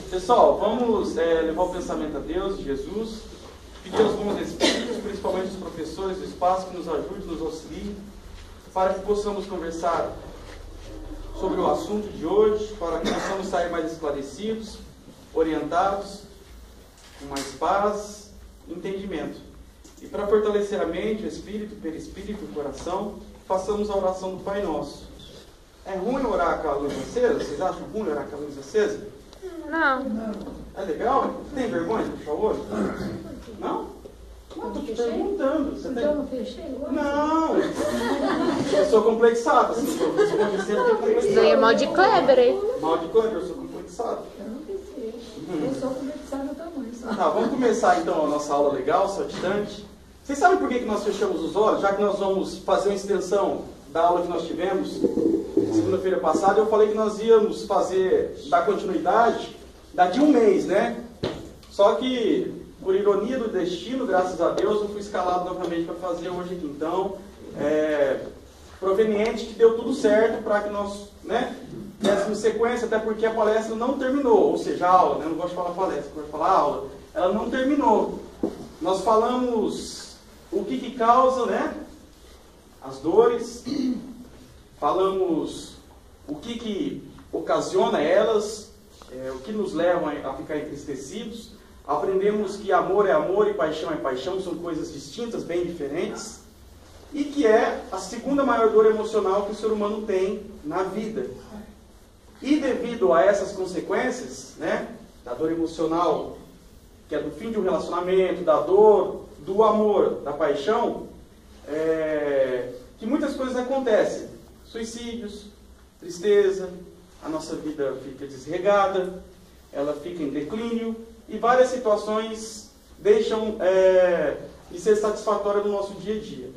Pessoal, vamos levar o pensamento a Deus, Jesus, pedir aos bons espíritos, principalmente os professores do espaço, que nos ajudem, nos auxiliem, para que possamos conversar sobre o assunto de hoje, para que possamos sair mais esclarecidos, orientados, com mais paz e entendimento. E para fortalecer a mente, o espírito, o perispírito, o coração, façamos a oração do Pai Nosso. É ruim orar com a luz acesa? Vocês acham ruim orar com a luz acesa? Não. É legal? Tem vergonha de fechar o olho? Não? Não, estou te perguntando. Você tem... Então não fechei o olho? Não! Eu sou complexado, assim, sou complexado. Isso aí é mal de Kleber, hein? Mal de Kleber, eu sou complexado. Eu não pensei. Eu sou conversada tamanho só. Tá, vamos começar então a nossa aula legal, saltitante. Vocês sabem por que nós fechamos os olhos? Já que nós vamos fazer uma extensão da aula que nós tivemos segunda-feira passada, eu falei que nós íamos dar continuidade daqui a um mês, né? Só que, por ironia do destino, graças a Deus, eu fui escalado novamente para fazer hoje aqui. Então, proveniente que deu tudo certo para que nós, dessemos sequência, até porque a palestra não terminou, ou seja, a aula, Não gosto de falar palestra, gosto de falar aula. Ela não terminou. Nós falamos o que causa, as dores, falamos o que ocasiona elas, o que nos leva a ficar entristecidos, aprendemos que amor é amor e paixão é paixão, são coisas distintas, bem diferentes, e que é a segunda maior dor emocional que o ser humano tem na vida. E devido a essas consequências, da dor emocional, que é do fim de um relacionamento, da dor, do amor, da paixão, que muitas coisas acontecem. Suicídios, tristeza, a nossa vida fica desregada, ela fica em declínio, e várias situações deixam de ser satisfatórias no nosso dia a dia.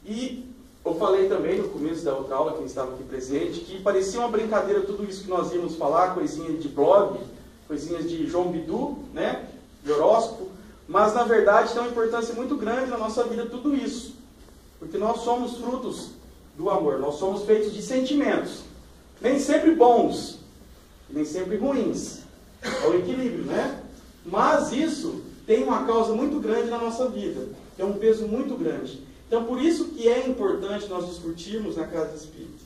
E eu falei também no começo da outra aula, quem estava aqui presente, que parecia uma brincadeira tudo isso que nós íamos falar, coisinhas de blog, coisinhas de João Bidu, de horóscopo, mas na verdade tem uma importância muito grande na nossa vida tudo isso, porque nós somos frutos do amor, nós somos feitos de sentimentos, nem sempre bons, nem sempre ruins, é o equilíbrio, Mas isso tem uma causa muito grande na nossa vida, tem um peso muito grande. Então por isso que é importante nós discutirmos na Casa Espírita,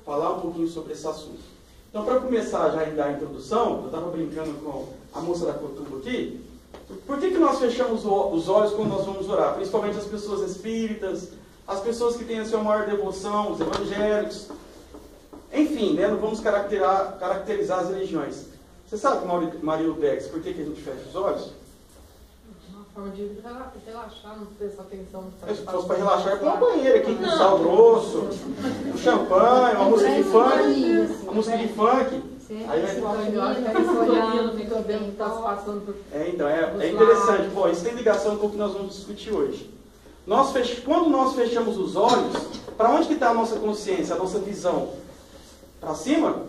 falar um pouquinho sobre esse assunto. Então para começar já a dar a introdução, eu estava brincando com a moça da Cotuba aqui, por que nós fechamos os olhos quando nós vamos orar? Principalmente as pessoas espíritas, as pessoas que têm a sua maior devoção, os evangélicos, enfim, não vamos caracterizar as religiões. Você sabe, Maria Bex, por que a gente fecha os olhos? Uma forma de relaxar, não prestar atenção. Se fosse para relaxar, é para uma banheira aqui, com sal grosso, um champanhe, uma música de funk, uma música de funk. Aí vai então, é interessante. Bom, isso tem ligação com o que nós vamos discutir hoje. Quando nós fechamos os olhos, para onde que está a nossa consciência, a nossa visão? Para cima?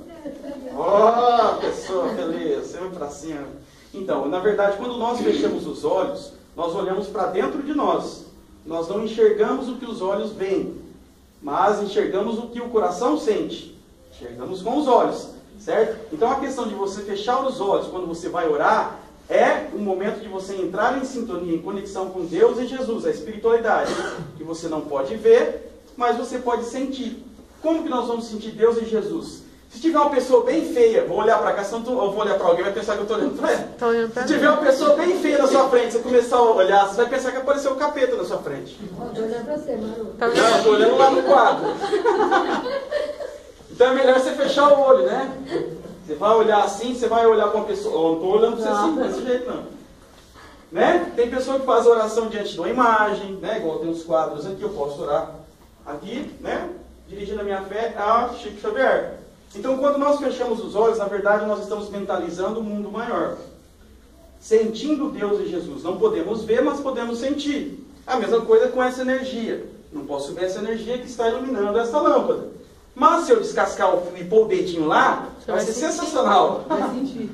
Oh, pessoa, beleza, sempre para cima. Então, na verdade, quando nós fechamos os olhos, nós olhamos para dentro de nós. Nós não enxergamos o que os olhos veem, mas enxergamos o que o coração sente. Enxergamos com os olhos. Certo? Então a questão de você fechar os olhos quando você vai orar é um momento de você entrar em sintonia, em conexão com Deus e Jesus, a espiritualidade, que você não pode ver, mas você pode sentir. Como que nós vamos sentir Deus e Jesus? Se tiver uma pessoa bem feia, vou olhar para cá, eu vou olhar para alguém, vai pensar que eu estou olhando para ela. Se tiver uma pessoa bem feia na sua frente, você começar a olhar, você vai pensar que apareceu um capeta na sua frente. Estou olhando para você, Maru. Não, estou olhando lá no quadro. Então é melhor você fechar o olho, Você vai olhar assim, você vai olhar para uma pessoa. Eu não estou olhando para você assim, desse jeito não. Tem pessoa que faz oração diante de uma imagem, igual tem uns quadros aqui, eu posso orar aqui, dirigindo a minha fé a Chico Xavier. Então quando nós fechamos os olhos, na verdade nós estamos mentalizando um mundo maior. Sentindo Deus e Jesus. Não podemos ver, mas podemos sentir. A mesma coisa com essa energia. Não posso ver essa energia que está iluminando essa lâmpada. Mas se eu descascar o fio e pôr o dedinho lá, vai ser sensacional. Vai sentir.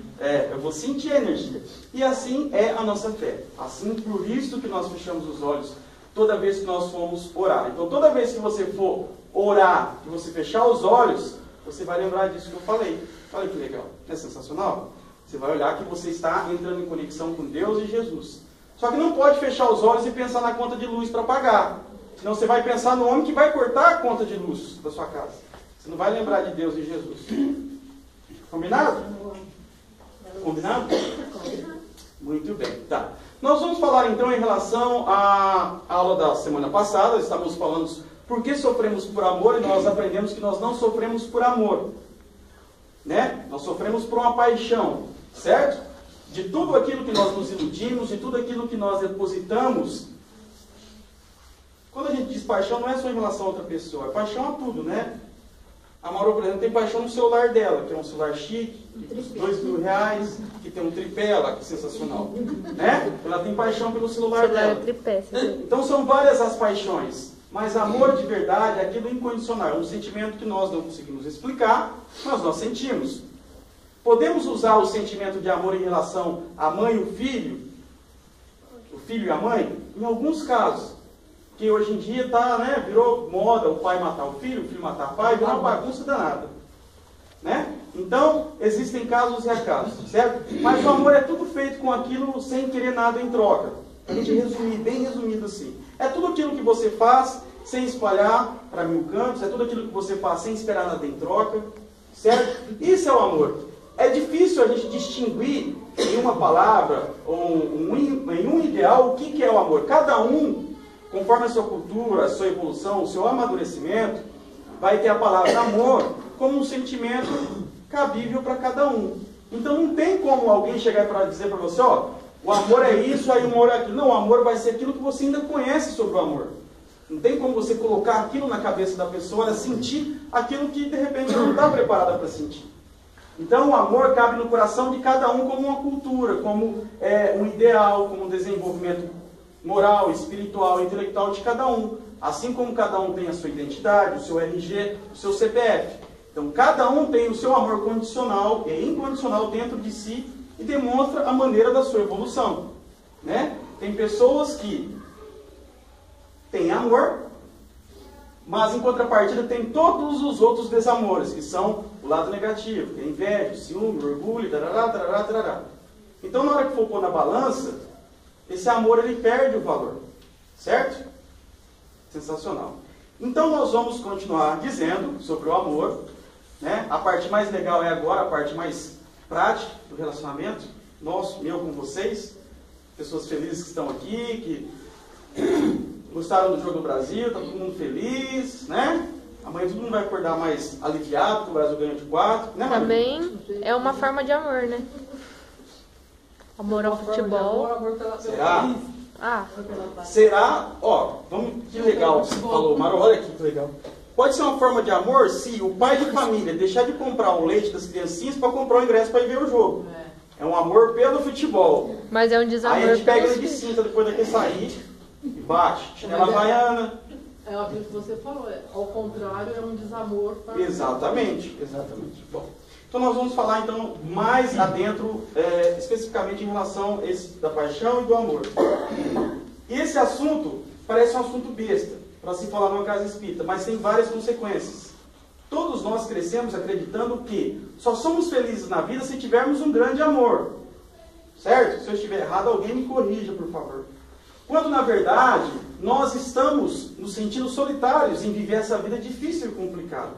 Eu vou sentir a energia. E assim é a nossa fé. Assim, por isso que nós fechamos os olhos toda vez que nós formos orar. Então, toda vez que você for orar e você fechar os olhos, você vai lembrar disso que eu falei. Olha que legal. Não é sensacional? Você vai olhar que você está entrando em conexão com Deus e Jesus. Só que não pode fechar os olhos e pensar na conta de luz para pagar. Senão você vai pensar no homem que vai cortar a conta de luz da sua casa. Você não vai lembrar de Deus e Jesus. Combinado? Combinado? Muito bem, tá. Nós vamos falar então em relação à aula da semana passada. Estávamos falando por que sofremos por amor, e nós aprendemos que nós não sofremos por amor, né? Nós sofremos por uma paixão, certo? De tudo aquilo que nós nos iludimos, de tudo aquilo que nós depositamos. Quando a gente diz paixão, não é só em relação a outra pessoa, é paixão a tudo, né? A Mauro, por exemplo, tem paixão no celular dela, que é um celular chique, R$2.000, que tem um tripé lá, que é sensacional. Né? Ela tem paixão pelo celular dela. Tripé, então são várias as paixões. Mas amor de verdade é aquilo incondicional, é um sentimento que nós não conseguimos explicar, mas nós sentimos. Podemos usar o sentimento de amor em relação à mãe e o filho e a mãe? Em alguns casos. Que hoje em dia tá, né, virou moda o pai matar o filho matar o pai, virou uma bagunça danada. Né? Então, existem casos e acasos, certo? Mas o amor é tudo feito com aquilo sem querer nada em troca. A gente resumir, bem resumido assim. É tudo aquilo que você faz sem espalhar para 1000 cantos, é tudo aquilo que você faz sem esperar nada em troca, certo? Isso é o amor. É difícil a gente distinguir em uma palavra, ou em um ideal, o que é o amor. Cada um, conforme a sua cultura, a sua evolução, o seu amadurecimento, vai ter a palavra amor como um sentimento cabível para cada um. Então não tem como alguém chegar para dizer para você, ó, o amor é isso, aí o amor é aquilo. Não, o amor vai ser aquilo que você ainda conhece sobre o amor. Não tem como você colocar aquilo na cabeça da pessoa, ela sentir aquilo que de repente ela não está preparada para sentir. Então o amor cabe no coração de cada um como uma cultura, como um ideal, como um desenvolvimento moral, espiritual, intelectual de cada um. Assim como cada um tem a sua identidade, o seu RG, o seu CPF. Então cada um tem o seu amor condicional e incondicional dentro de si e demonstra a maneira da sua evolução. Né? Tem pessoas que têm amor, mas em contrapartida tem todos os outros desamores, que são o lado negativo, que é inveja, o ciúme, o orgulho, tarará, tarará, tarará. Então na hora que for pôr na balança, esse amor ele perde o valor. Certo? Sensacional. Então nós vamos continuar dizendo sobre o amor. Né? A parte mais legal é agora, a parte mais prática do relacionamento. Nosso, meu com vocês. Pessoas felizes que estão aqui, que gostaram do jogo do Brasil, está todo mundo feliz, né? Amanhã todo mundo vai acordar mais aliviado, porque o Brasil ganhou de 4. Né, também é uma forma de amor, né? Amor ao futebol. Será? Ah. Será? Ó, vamos, que legal que você falou, Maro, olha aqui que legal. Pode ser uma forma de amor se o pai de família deixar de comprar o leite das criancinhas para comprar o ingresso para ir ver o jogo. É um amor pelo futebol. Mas é um desamor. Aí a gente pega ele de cinta depois daquele sair e bate. Chinela havaiana. É aquilo que você falou, ao contrário, é um desamor para... Exatamente, exatamente. Bom, então nós vamos falar então mais adentro, especificamente em relação a esse da paixão e do amor. E esse assunto parece um assunto besta, para se falar numa casa espírita, mas tem várias consequências. Todos nós crescemos acreditando que só somos felizes na vida se tivermos um grande amor. Certo? Se eu estiver errado, alguém me corrija, por favor. Quando, na verdade, nós estamos nos sentindo solitários em viver essa vida difícil e complicada.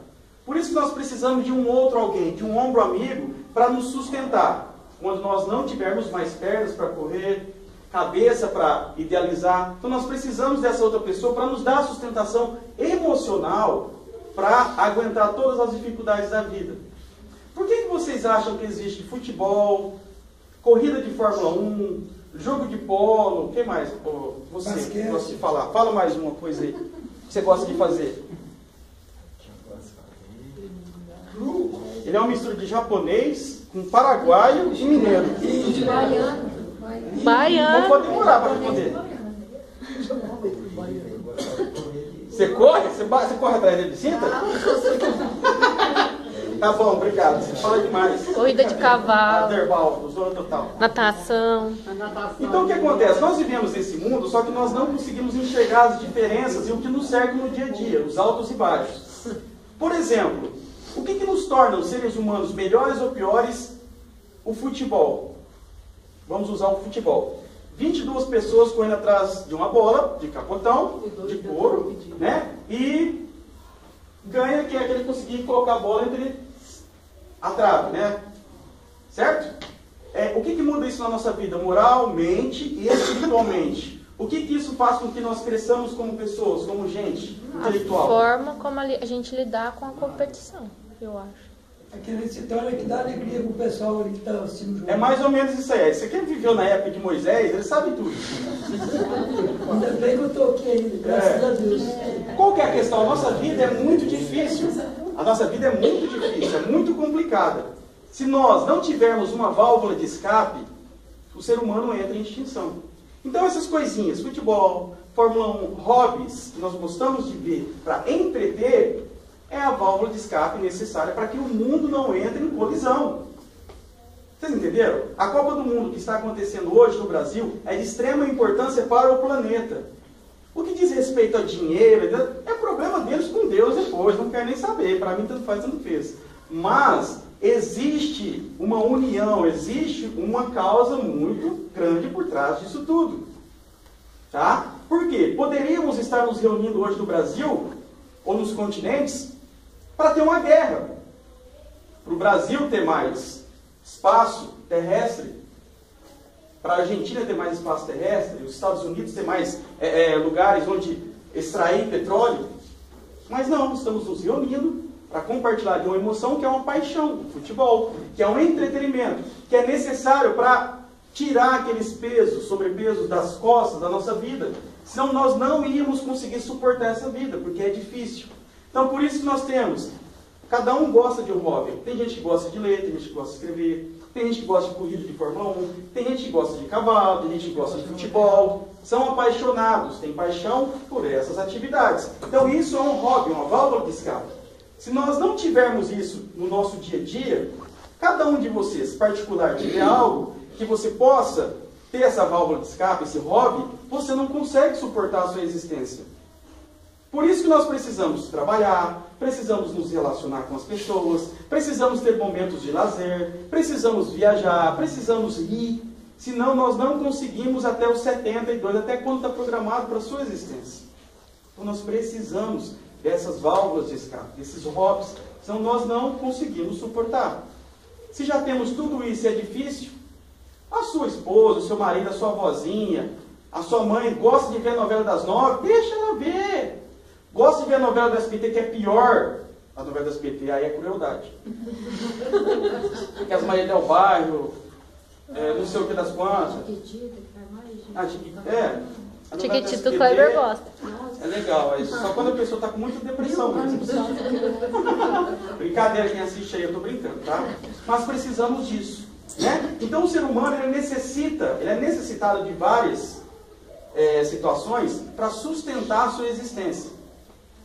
Por isso que nós precisamos de um outro alguém, de um ombro amigo, para nos sustentar. Quando nós não tivermos mais pernas para correr, cabeça para idealizar, então nós precisamos dessa outra pessoa para nos dar a sustentação emocional para aguentar todas as dificuldades da vida. Por que vocês acham que existe futebol, corrida de Fórmula 1, jogo de polo, o que mais? Você que gosta de falar. Fala mais uma coisa aí que você gosta de fazer. Ele é uma mistura de japonês com paraguaio e mineiro. Baiano. Não pode demorar para responder. Você corre? Você corre atrás dele de cinta? Tá bom, obrigado. Você fala demais. Corrida de cavalo. Verbal, zona total. Natação. Então o que acontece? Nós vivemos esse mundo, só que nós não conseguimos enxergar as diferenças e o que nos cerca no dia a dia, os altos e baixos. Por exemplo, o que nos torna os seres humanos melhores ou piores o futebol. Vamos usar o futebol. 22 pessoas correndo atrás de uma bola, de capotão, de couro, né? E ganha quem é aquele que conseguir colocar a bola entre a trave, né? Certo? O que muda isso na nossa vida? Moralmente e espiritualmente. O que isso faz com que nós cresçamos como pessoas, como gente intelectual? A forma como a gente lidar com a competição, eu acho. Aquele citório que dá alegria pro pessoal ali que está assistindo o jogo. É mais ou menos isso aí. Você que viveu na época de Moisés, ele sabe tudo. Ainda bem que eu estou aqui ainda, graças a Deus. Qual que é a questão? A nossa vida é muito difícil. A nossa vida é muito difícil, é muito complicada. Se nós não tivermos uma válvula de escape, o ser humano entra em extinção. Então essas coisinhas, futebol, Fórmula 1, hobbies, que nós gostamos de ver para entreter, é a válvula de escape necessária para que o mundo não entre em colisão. Vocês entenderam? A Copa do Mundo que está acontecendo hoje no Brasil é de extrema importância para o planeta. O que diz respeito a dinheiro, é problema deles com Deus depois, não quero nem saber, para mim tanto faz, tanto fez. Mas existe uma união, existe uma causa muito grande por trás disso tudo. Tá? Por quê? Poderíamos estar nos reunindo hoje no Brasil, ou nos continentes, para ter uma guerra. Para o Brasil ter mais espaço terrestre, para a Argentina ter mais espaço terrestre, os Estados Unidos ter mais lugares onde extrair petróleo. Mas não, estamos nos reunindo para compartilhar de uma emoção que é uma paixão, o futebol, que é um entretenimento, que é necessário para tirar aqueles pesos, sobrepesos das costas da nossa vida. Senão nós não íamos conseguir suportar essa vida, porque é difícil. Então por isso que nós temos, cada um gosta de um hobby. Tem gente que gosta de ler, tem gente que gosta de escrever, tem gente que gosta de corrida de Fórmula 1, tem gente que gosta de cavalo, tem gente que gosta de futebol. São apaixonados, têm paixão por essas atividades. Então isso é um hobby, uma válvula de escape. Se nós não tivermos isso no nosso dia a dia, cada um de vocês, particular, tiver algo que você possa ter essa válvula de escape, esse hobby, você não consegue suportar a sua existência. Por isso que nós precisamos trabalhar, precisamos nos relacionar com as pessoas, precisamos ter momentos de lazer, precisamos viajar, precisamos rir, senão nós não conseguimos até os 72, até quando está programado para a sua existência. Então nós precisamos dessas válvulas de escape, desses hobbies, senão nós não conseguimos suportar. Se já temos tudo isso e é difícil, a sua esposa, o seu marido, a sua avózinha, a sua mãe gosta de ver a novela das 9, deixa ela ver. Gosta de ver a novela do SBT, que é pior. A novela do SBT aí é crueldade. Porque as Maria del Bairro, não sei o que das quantas. Chiquitito, o Kleber gosta. É legal, só quando a pessoa está com muita depressão mesmo. Brincadeira, quem assiste aí, eu estou brincando, tá? Mas precisamos disso, né? Então o ser humano ele é necessitado de várias situações para sustentar a sua existência.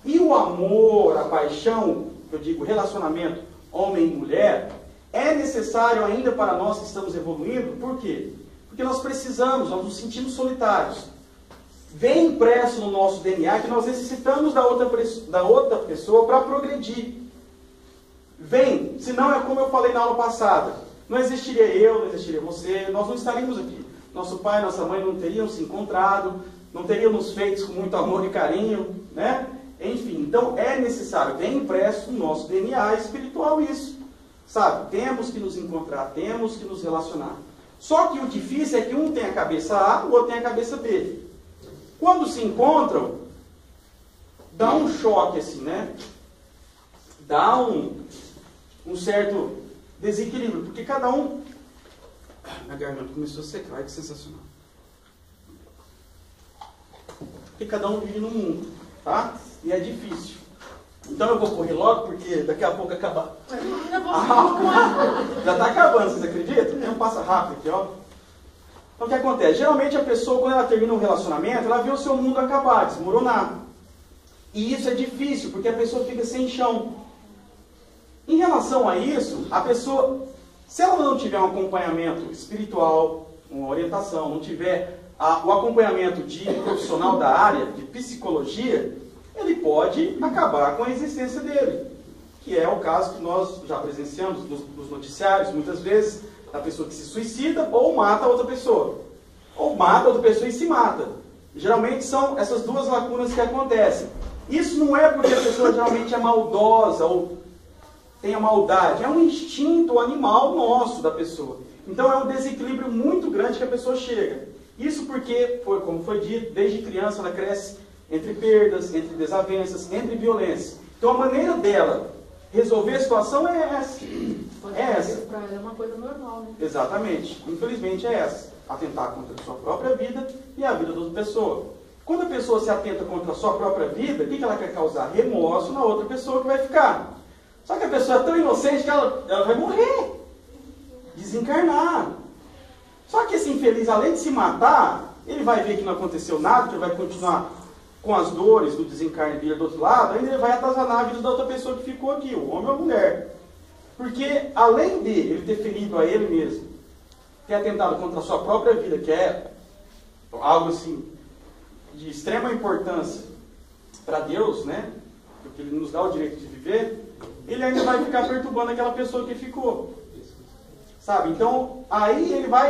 E o amor, a paixão, eu digo relacionamento homem e mulher, é necessário ainda para nós que estamos evoluindo. Por quê? Porque nós precisamos, nós nos sentimos solitários. Vem impresso no nosso DNA que nós necessitamos da outra pessoa para progredir. Vem, senão é como eu falei na aula passada, não existiria eu, não existiria você, nós não estaríamos aqui. Nosso pai e nossa mãe não teriam se encontrado, não teriam nos feito com muito amor e carinho, né? Enfim, então é necessário, vem impresso no nosso DNA espiritual isso. Sabe, temos que nos encontrar, temos que nos relacionar. Só que o difícil é que um tem a cabeça A, o outro tem a cabeça B. Quando se encontram, dá um choque assim, né? Dá um certo desequilíbrio, porque cada um... Minha garganta começou a secar, olha que sensacional. Porque cada um vive num mundo, tá? E é difícil. Então eu vou correr logo, porque daqui a pouco acabar. Já está acabando, vocês acreditam? Tem um passo rápido aqui, ó. Então o que acontece? Geralmente a pessoa, quando ela termina um relacionamento, ela vê o seu mundo acabar, desmoronar. E isso é difícil, porque a pessoa fica sem chão. Em relação a isso, a pessoa, se ela não tiver um acompanhamento espiritual, uma orientação, não tiver o acompanhamento de profissional da área, de psicologia, ele pode acabar com a existência dele. Que é o caso que nós já presenciamos nos noticiários, muitas vezes, Da pessoa que se suicida ou mata a outra pessoa. Ou mata a outra pessoa e se mata. Geralmente são essas duas lacunas que acontecem. Isso não é porque a pessoa geralmente é maldosa ou tem a maldade. É um instinto animal nosso da pessoa. Então é um desequilíbrio muito grande que a pessoa chega. Isso porque, como foi dito, desde criança ela cresce entre perdas, entre desavenças, entre violência. Então a maneira dela resolver a situação é essa. É essa. Para ela é uma coisa normal, né? Exatamente. Infelizmente é essa. Atentar contra a sua própria vida e a vida da outra pessoa. Quando a pessoa se atenta contra a sua própria vida, o que ela quer causar? Remorso na outra pessoa que vai ficar. Só que a pessoa é tão inocente que ela vai morrer. Desencarnar. Só que esse infeliz, além de se matar, ele vai ver que não aconteceu nada, que ele vai continuar com as dores do desencarne dele do outro lado, ainda ele vai atazanar a vida da outra pessoa que ficou aqui, o homem ou a mulher. Porque, além de ele ter ferido a ele mesmo, ter atentado contra a sua própria vida, que é algo assim de extrema importância para Deus, né? Porque ele nos dá o direito de viver, ele ainda vai ficar perturbando aquela pessoa que ficou. Sabe? Então, aí ele vai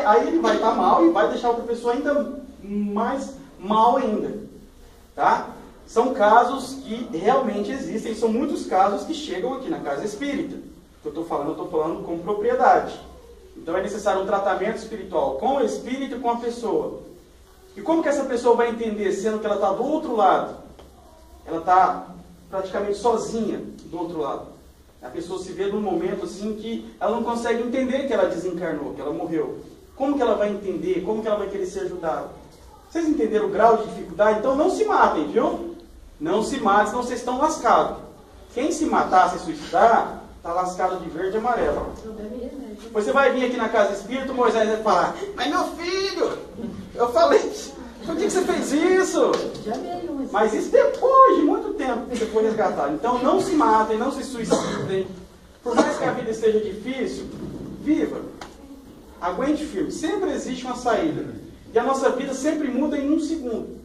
estar mal e vai deixar outra pessoa ainda mais mal ainda. Tá? São casos que realmente existem, são muitos casos que chegam aqui na casa espírita. O que eu estou falando com propriedade. Então é necessário um tratamento espiritual com o espírito e com a pessoa. E como que essa pessoa vai entender, sendo que ela está do outro lado? Ela está praticamente sozinha do outro lado. A pessoa se vê num momento assim que ela não consegue entender que ela desencarnou, que ela morreu. Como que ela vai entender? Como que ela vai querer ser ajudada? Vocês entenderam o grau de dificuldade? Então não se matem, viu? Não se matem, senão vocês estão lascados. Quem se matar, se suicidar, está lascado de verde e amarelo. Depois você vai vir aqui na casa espírita, o Moisés vai falar: mas meu filho, eu falei, por que você fez isso? Mas isso depois de muito tempo que você foi resgatado. Então não se matem, não se suicidem. Por mais que a vida esteja difícil, viva. Aguente firme. Sempre existe uma saída. E a nossa vida sempre muda em um segundo.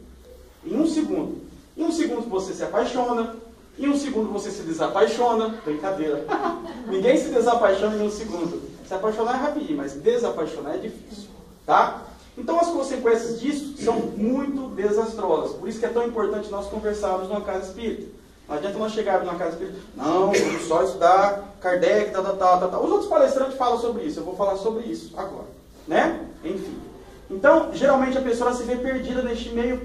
Em um segundo. Em um segundo você se apaixona. Em um segundo você se desapaixona. Brincadeira. Ninguém se desapaixona em um segundo. Se apaixonar é rapidinho, mas desapaixonar é difícil. Tá? Então as consequências disso são muito desastrosas. Por isso que é tão importante nós conversarmos numa casa espírita. Não adianta nós chegarmos numa casa espírita, não, vamos só estudar Kardec, tal. Os outros palestrantes falam sobre isso, eu vou falar sobre isso agora. Né? Enfim. Então, geralmente a pessoa se vê perdida neste meio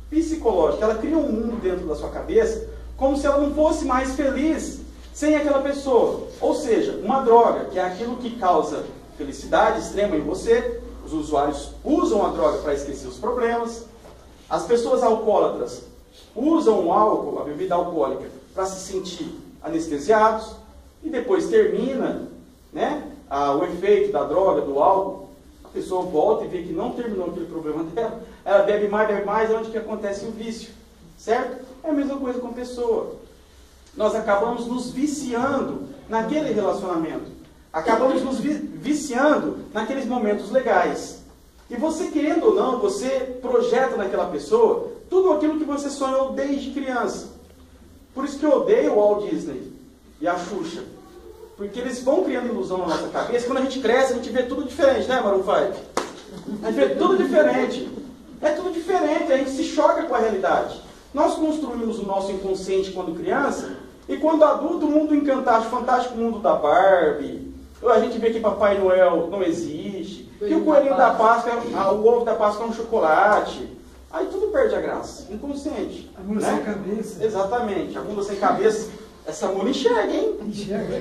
psicológico. Ela cria um mundo dentro da sua cabeça como se ela não fosse mais feliz sem aquela pessoa. Ou seja, uma droga, que é aquilo que causa felicidade extrema em você. Os usuários usam a droga para esquecer os problemas. As pessoas alcoólatras usam o álcool, a bebida alcoólica, para se sentir anestesiados. E depois termina, né, o efeito da droga, do álcool. A pessoa volta e vê que não terminou aquele problema dela. Ela bebe mais, é onde que acontece o vício. Certo? É a mesma coisa com a pessoa. Nós acabamos nos viciando naquele relacionamento. Acabamos nos viciando naqueles momentos legais. E você, querendo ou não, você projeta naquela pessoa tudo aquilo que você sonhou desde criança. Por isso que eu odeio o Walt Disney e a Xuxa. Porque eles vão criando ilusão na nossa cabeça. Quando a gente cresce, a gente vê tudo diferente, né, Maroon 5? A gente vê tudo diferente. É tudo diferente, a gente se choca com a realidade. Nós construímos o nosso inconsciente quando criança, e quando adulto, o mundo encantado, fantástico mundo da Barbie. A gente vê que Papai Noel não existe, que o coelhinho da Páscoa, o ovo da Páscoa é um chocolate. Aí tudo perde a graça. Inconsciente. A bunda sem cabeça. Exatamente. A bunda sem cabeça. Essa mula enxerga, hein? Enxerga.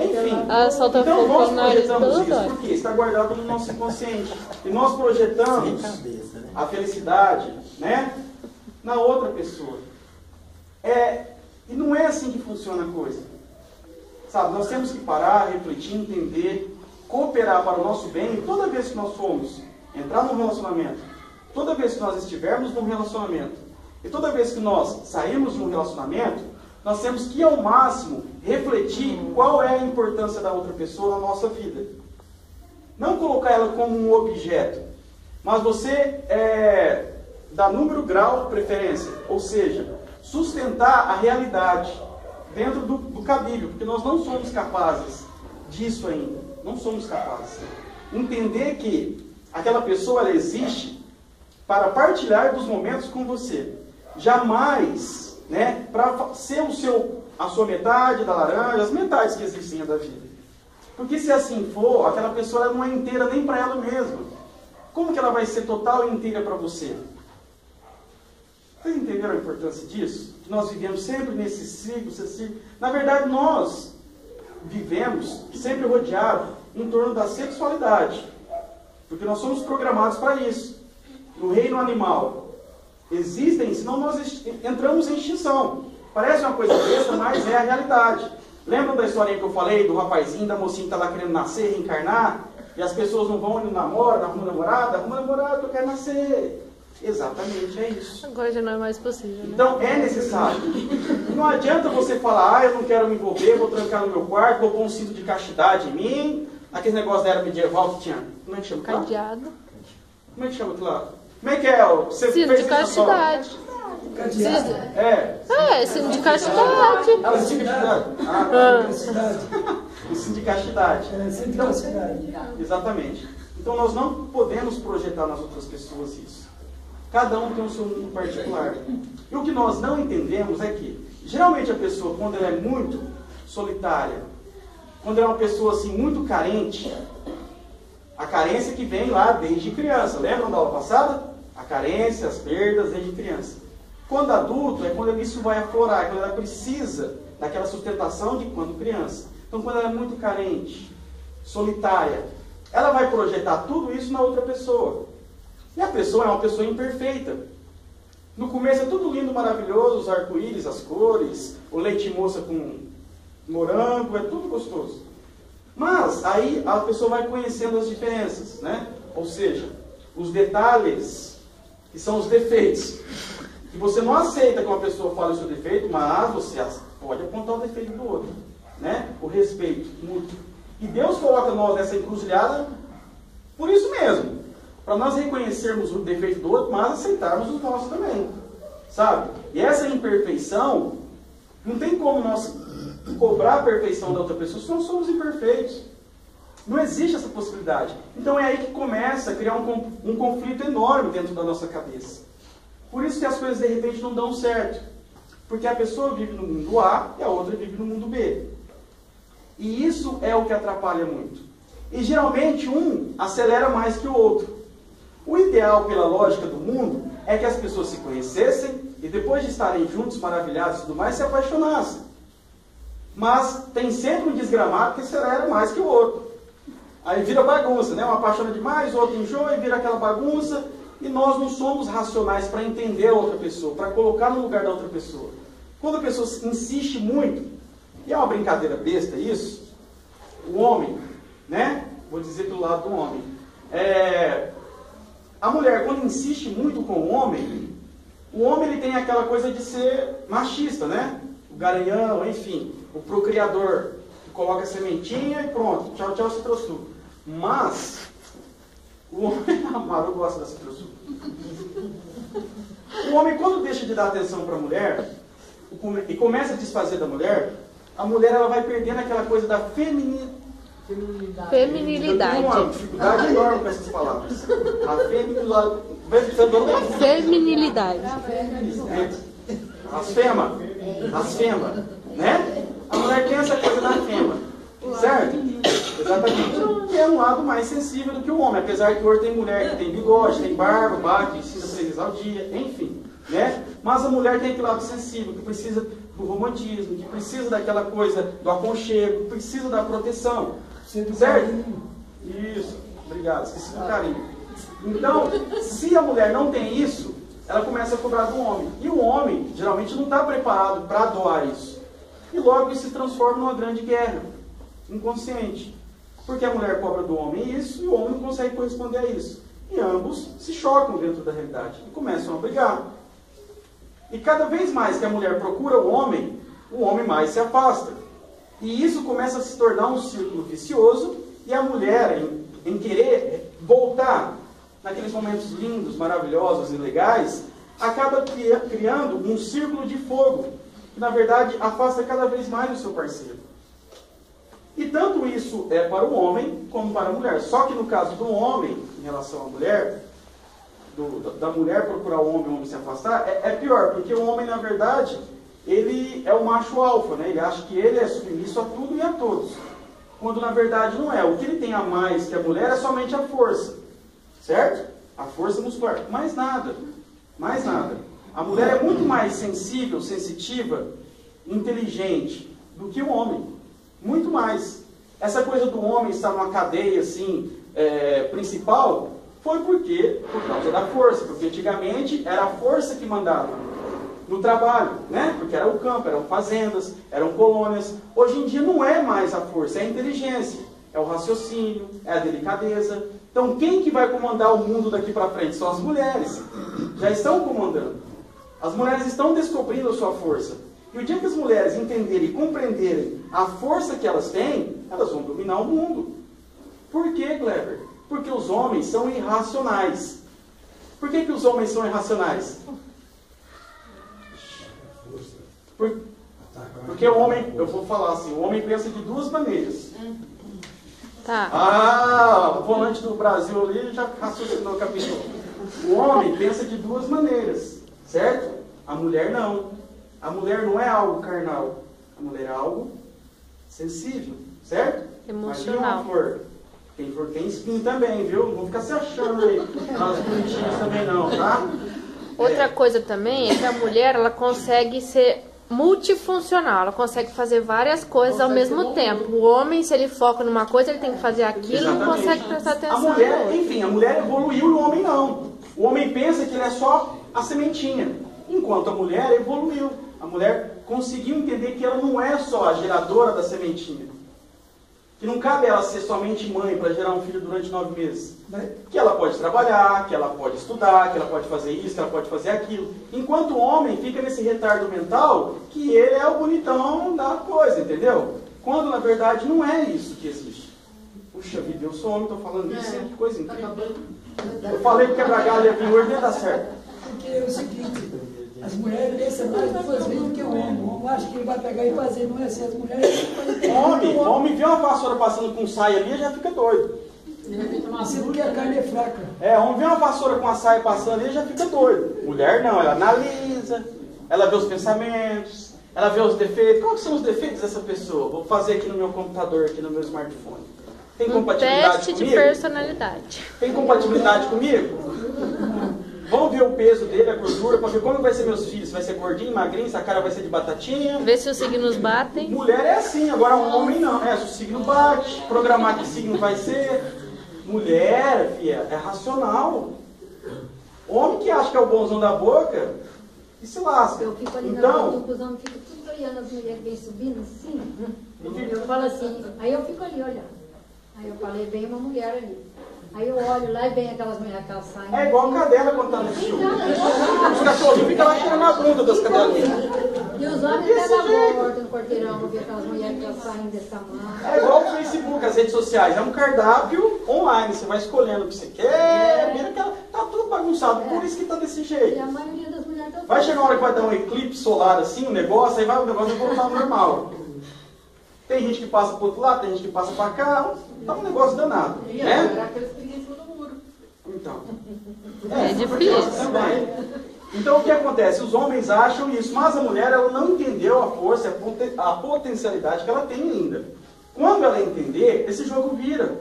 Enfim. Solta Então nós fogo no nariz projetamos pelo isso. olho. Por quê? Está guardado no nosso inconsciente. E nós projetamos a felicidade, né, na outra pessoa. E não é assim que funciona a coisa. Sabe, nós temos que parar, refletir, entender, cooperar para o nosso bem. Toda vez que nós formos entrar num relacionamento, toda vez que nós estivermos num relacionamento, e toda vez que nós sairmos de um relacionamento, nós temos que, ao máximo, refletir qual é a importância da outra pessoa na nossa vida. Não colocar ela como um objeto, mas você dar número, grau, preferência. Ou seja, sustentar a realidade dentro do cabível, porque nós não somos capazes disso ainda. Não somos capazes. Entender que aquela pessoa ela existe para partilhar dos momentos com você. Jamais, né, para ser a sua metade da laranja, as metades que existem da vida. Porque se assim for, aquela pessoa ela não é inteira nem para ela mesma. Como que ela vai ser total e inteira para você? Vocês entenderam a importância disso? Que nós vivemos sempre nesse ciclo, Na verdade, nós vivemos sempre rodeados em torno da sexualidade. Porque nós somos programados para isso. No reino animal existem, senão nós entramos em extinção. Parece uma coisa besta, mas é a realidade. Lembram da historinha que eu falei do rapazinho, da mocinha que está lá querendo nascer, reencarnar? E as pessoas não vão, ele namora, arruma namorada, eu quero nascer. Exatamente, é isso. Agora já não é mais possível, né? Então é necessário. Não adianta você falar, eu não quero me envolver, vou trancar no meu quarto, vou pôr um cinto de castidade em mim. Aquele negócio da era medieval que tinha. Como é que chama aquilo lá? Cadeado. Como é que chama aquilo lá? Como é que é? Você Cinto fez de isso na escola? castidade. Cadeado. Cinto de castidade. Ah, cinto de castidade. Castidade. O cinto de castidade. Cinto de castidade. Exatamente. Então nós não podemos projetar nas outras pessoas isso. Cada um tem o seu mundo particular. E o que nós não entendemos é que, geralmente a pessoa, quando ela é muito solitária, quando ela é uma pessoa assim, muito carente, a carência que vem lá desde criança. Lembram da aula passada? A carência, as perdas desde criança. Quando adulto, é quando isso vai aflorar, quando ela precisa daquela sustentação de quando criança. Então, quando ela é muito carente, solitária, ela vai projetar tudo isso na outra pessoa. E a pessoa é uma pessoa imperfeita. No começo é tudo lindo, maravilhoso, os arco-íris, as cores, o leite moça com morango, é tudo gostoso. Mas aí a pessoa vai conhecendo as diferenças, né? Ou seja, os detalhes, que são os defeitos. E você não aceita que uma pessoa fale o seu defeito, mas você pode apontar o defeito do outro, né? O respeito mútuo. E Deus coloca nós nessa encruzilhada por isso mesmo. Para nós reconhecermos o defeito do outro, mas aceitarmos os nossos também. Sabe? E essa imperfeição, não tem como nós cobrar a perfeição da outra pessoa se nós somos imperfeitos. Não existe essa possibilidade. Então é aí que começa a criar um conflito enorme dentro da nossa cabeça. Por isso que as coisas de repente não dão certo. Porque a pessoa vive no mundo A e a outra vive no mundo B. E isso é o que atrapalha muito. E geralmente um acelera mais que o outro. O ideal, pela lógica do mundo, é que as pessoas se conhecessem e depois de estarem juntos, maravilhados e tudo mais, se apaixonassem. Mas tem sempre um desgramado que acelera mais que o outro. Aí vira bagunça, né? Um apaixona demais, o outro enjoa e vira aquela bagunça. E nós não somos racionais para entender a outra pessoa, para colocar no lugar da outra pessoa. Quando a pessoa insiste muito, e é uma brincadeira besta isso, o homem, né? Vou dizer pelo lado do homem. A mulher, quando insiste muito com o homem ele tem aquela coisa de ser machista, né? O garanhão, enfim, o procriador, que coloca a sementinha e pronto, tchau, tchau, se trouxe tudo. Mas, o homem, a Maru gosta dessa trouxe. O homem, quando deixa de dar atenção para a mulher, e começa a desfazer da mulher, a mulher ela vai perdendo aquela coisa da feminilidade. Eu tenho uma dificuldade enorme com essas palavras. A Feminilidade. As fema, né? A mulher tem essa coisa da fema, certo? Exatamente. Que é um lado mais sensível do que o homem, apesar que hoje tem mulher que tem bigode, tem barba, bate, precisa 3 vezes ao dia, enfim, né? Mas a mulher tem aquele lado sensível, que precisa do romantismo, que precisa daquela coisa do aconchego, que precisa da proteção. Certo? Isso, obrigado, esqueci do carinho. Então, se a mulher não tem isso, ela começa a cobrar do homem. E o homem, geralmente, não está preparado para doar isso. E logo isso se transforma numa grande guerra inconsciente. Porque a mulher cobra do homem isso e o homem não consegue corresponder a isso. E ambos se chocam dentro da realidade e começam a brigar. E cada vez mais que a mulher procura o homem mais se afasta. E isso começa a se tornar um círculo vicioso e a mulher, em querer voltar naqueles momentos lindos, maravilhosos e legais, acaba criando um círculo de fogo, que na verdade afasta cada vez mais o seu parceiro. E tanto isso é para o homem como para a mulher. Só que no caso do homem, em relação à mulher, da mulher procurar o homem se afastar, é pior, porque o homem, na verdade, ele é o macho alfa, né? Ele acha que ele é submisso a tudo e a todos. Quando na verdade não é. O que ele tem a mais que a mulher é somente a força. Certo? A força muscular. Mais nada. Mais nada. A mulher é muito mais sensível, sensitiva, inteligente do que o homem. Muito mais. Essa coisa do homem estar numa cadeia assim, principal, foi por causa da força. Porque antigamente era a força que mandava no trabalho, né? Porque era o campo, eram fazendas, eram colônias. Hoje em dia não é mais a força, é a inteligência, é o raciocínio, é a delicadeza. Então quem que vai comandar o mundo daqui para frente? São as mulheres. Já estão comandando. As mulheres estão descobrindo a sua força. E o dia que as mulheres entenderem e compreenderem a força que elas têm, elas vão dominar o mundo. Por quê, Kleber? Porque os homens são irracionais. Por que os homens são irracionais? Porque o homem, eu vou falar assim, o homem pensa de duas maneiras. Tá. O volante do Brasil ali já raciocinou o capítulo. O homem pensa de duas maneiras, certo? A mulher não. A mulher não é algo carnal. A mulher é algo sensível, certo? Emocional. Imagina uma flor. Tem flor tem espinho também, viu? Não vou ficar se achando aí. As bonitinhas também não, tá? Outra coisa também é que a mulher, ela consegue ser multifuncional, ela consegue fazer várias coisas ao mesmo tempo. O homem, se ele foca numa coisa, ele tem que fazer aquilo, não consegue prestar atenção. A mulher, enfim, a mulher evoluiu e o homem não. O homem pensa que ele é só a sementinha, enquanto a mulher evoluiu. A mulher conseguiu entender que ela não é só a geradora da sementinha. Que não cabe ela ser somente mãe para gerar um filho durante 9 meses. Que ela pode trabalhar, que ela pode estudar, que ela pode fazer isso, que ela pode fazer aquilo. Enquanto o homem fica nesse retardo mental que ele é o bonitão da coisa, entendeu? Quando na verdade não é isso que existe. Puxa vida, eu sou homem, estou falando isso, que coisa incrível. Eu falei que o quebra-galho ia vir hoje, nem dá certo. Porque é o seguinte, as mulheres pensam mais duas vezes do que o homem. O homem acha que ele vai pegar e fazer, não é assim. As mulheres o homem vê uma vassoura passando com saia ali e já fica doido. Isso porque a carne é fraca. Homem vê uma vassoura com a saia passando ali e já fica doido. Mulher não, ela analisa, ela vê os pensamentos, ela vê os defeitos. Quais são os defeitos dessa pessoa? Vou fazer aqui no meu computador, aqui no meu smartphone. Tem compatibilidade teste comigo? de personalidade. Tem compatibilidade comigo? Vamos ver o peso dele, a gordura, para ver como vai ser meus filhos. Vai ser gordinho, magrinho, essa cara vai ser de batatinha. Ver se os signos batem. Mulher é assim, agora um homem não. Se o signo bate, programar que signo vai ser. Mulher, filha, é racional. Homem que acha que é o bonzão da boca, e se lasca. Eu fico ali na Então, frente dos homens, fico tudo olhando as mulheres que vêm subindo assim. Eu falo assim, aí eu fico ali olhando. Aí eu falei, vem uma mulher ali. Aí eu olho lá e vem aquelas mulheres que elas saem. é igual a cadela quando tá no cio. Os cachorrinhos ficam lá tirando a bunda das cadelinhas. E os homens pegam a porta no quarteirão, vou ver aquelas mulheres que elas saem desse tamanho. É igual o Facebook, as redes sociais. É um cardápio online. Você vai escolhendo o que você quer. Vira aquela, tá tudo bagunçado. Por isso que tá desse E jeito. a maioria das mulheres estão. Vai chegar uma hora que vai dar um eclipse solar assim, um negócio, aí o negócio vai voltar ao normal. Tem gente que passa pro outro lado, tem gente que passa pra cá. Tá um negócio danado. E Né? agora aqueles que ficam em cima do muro. Então. É difícil. Também. Então o que acontece? Os homens acham isso, mas a mulher ela não entendeu a força, a potencialidade que ela tem ainda. Quando ela entender, esse jogo vira.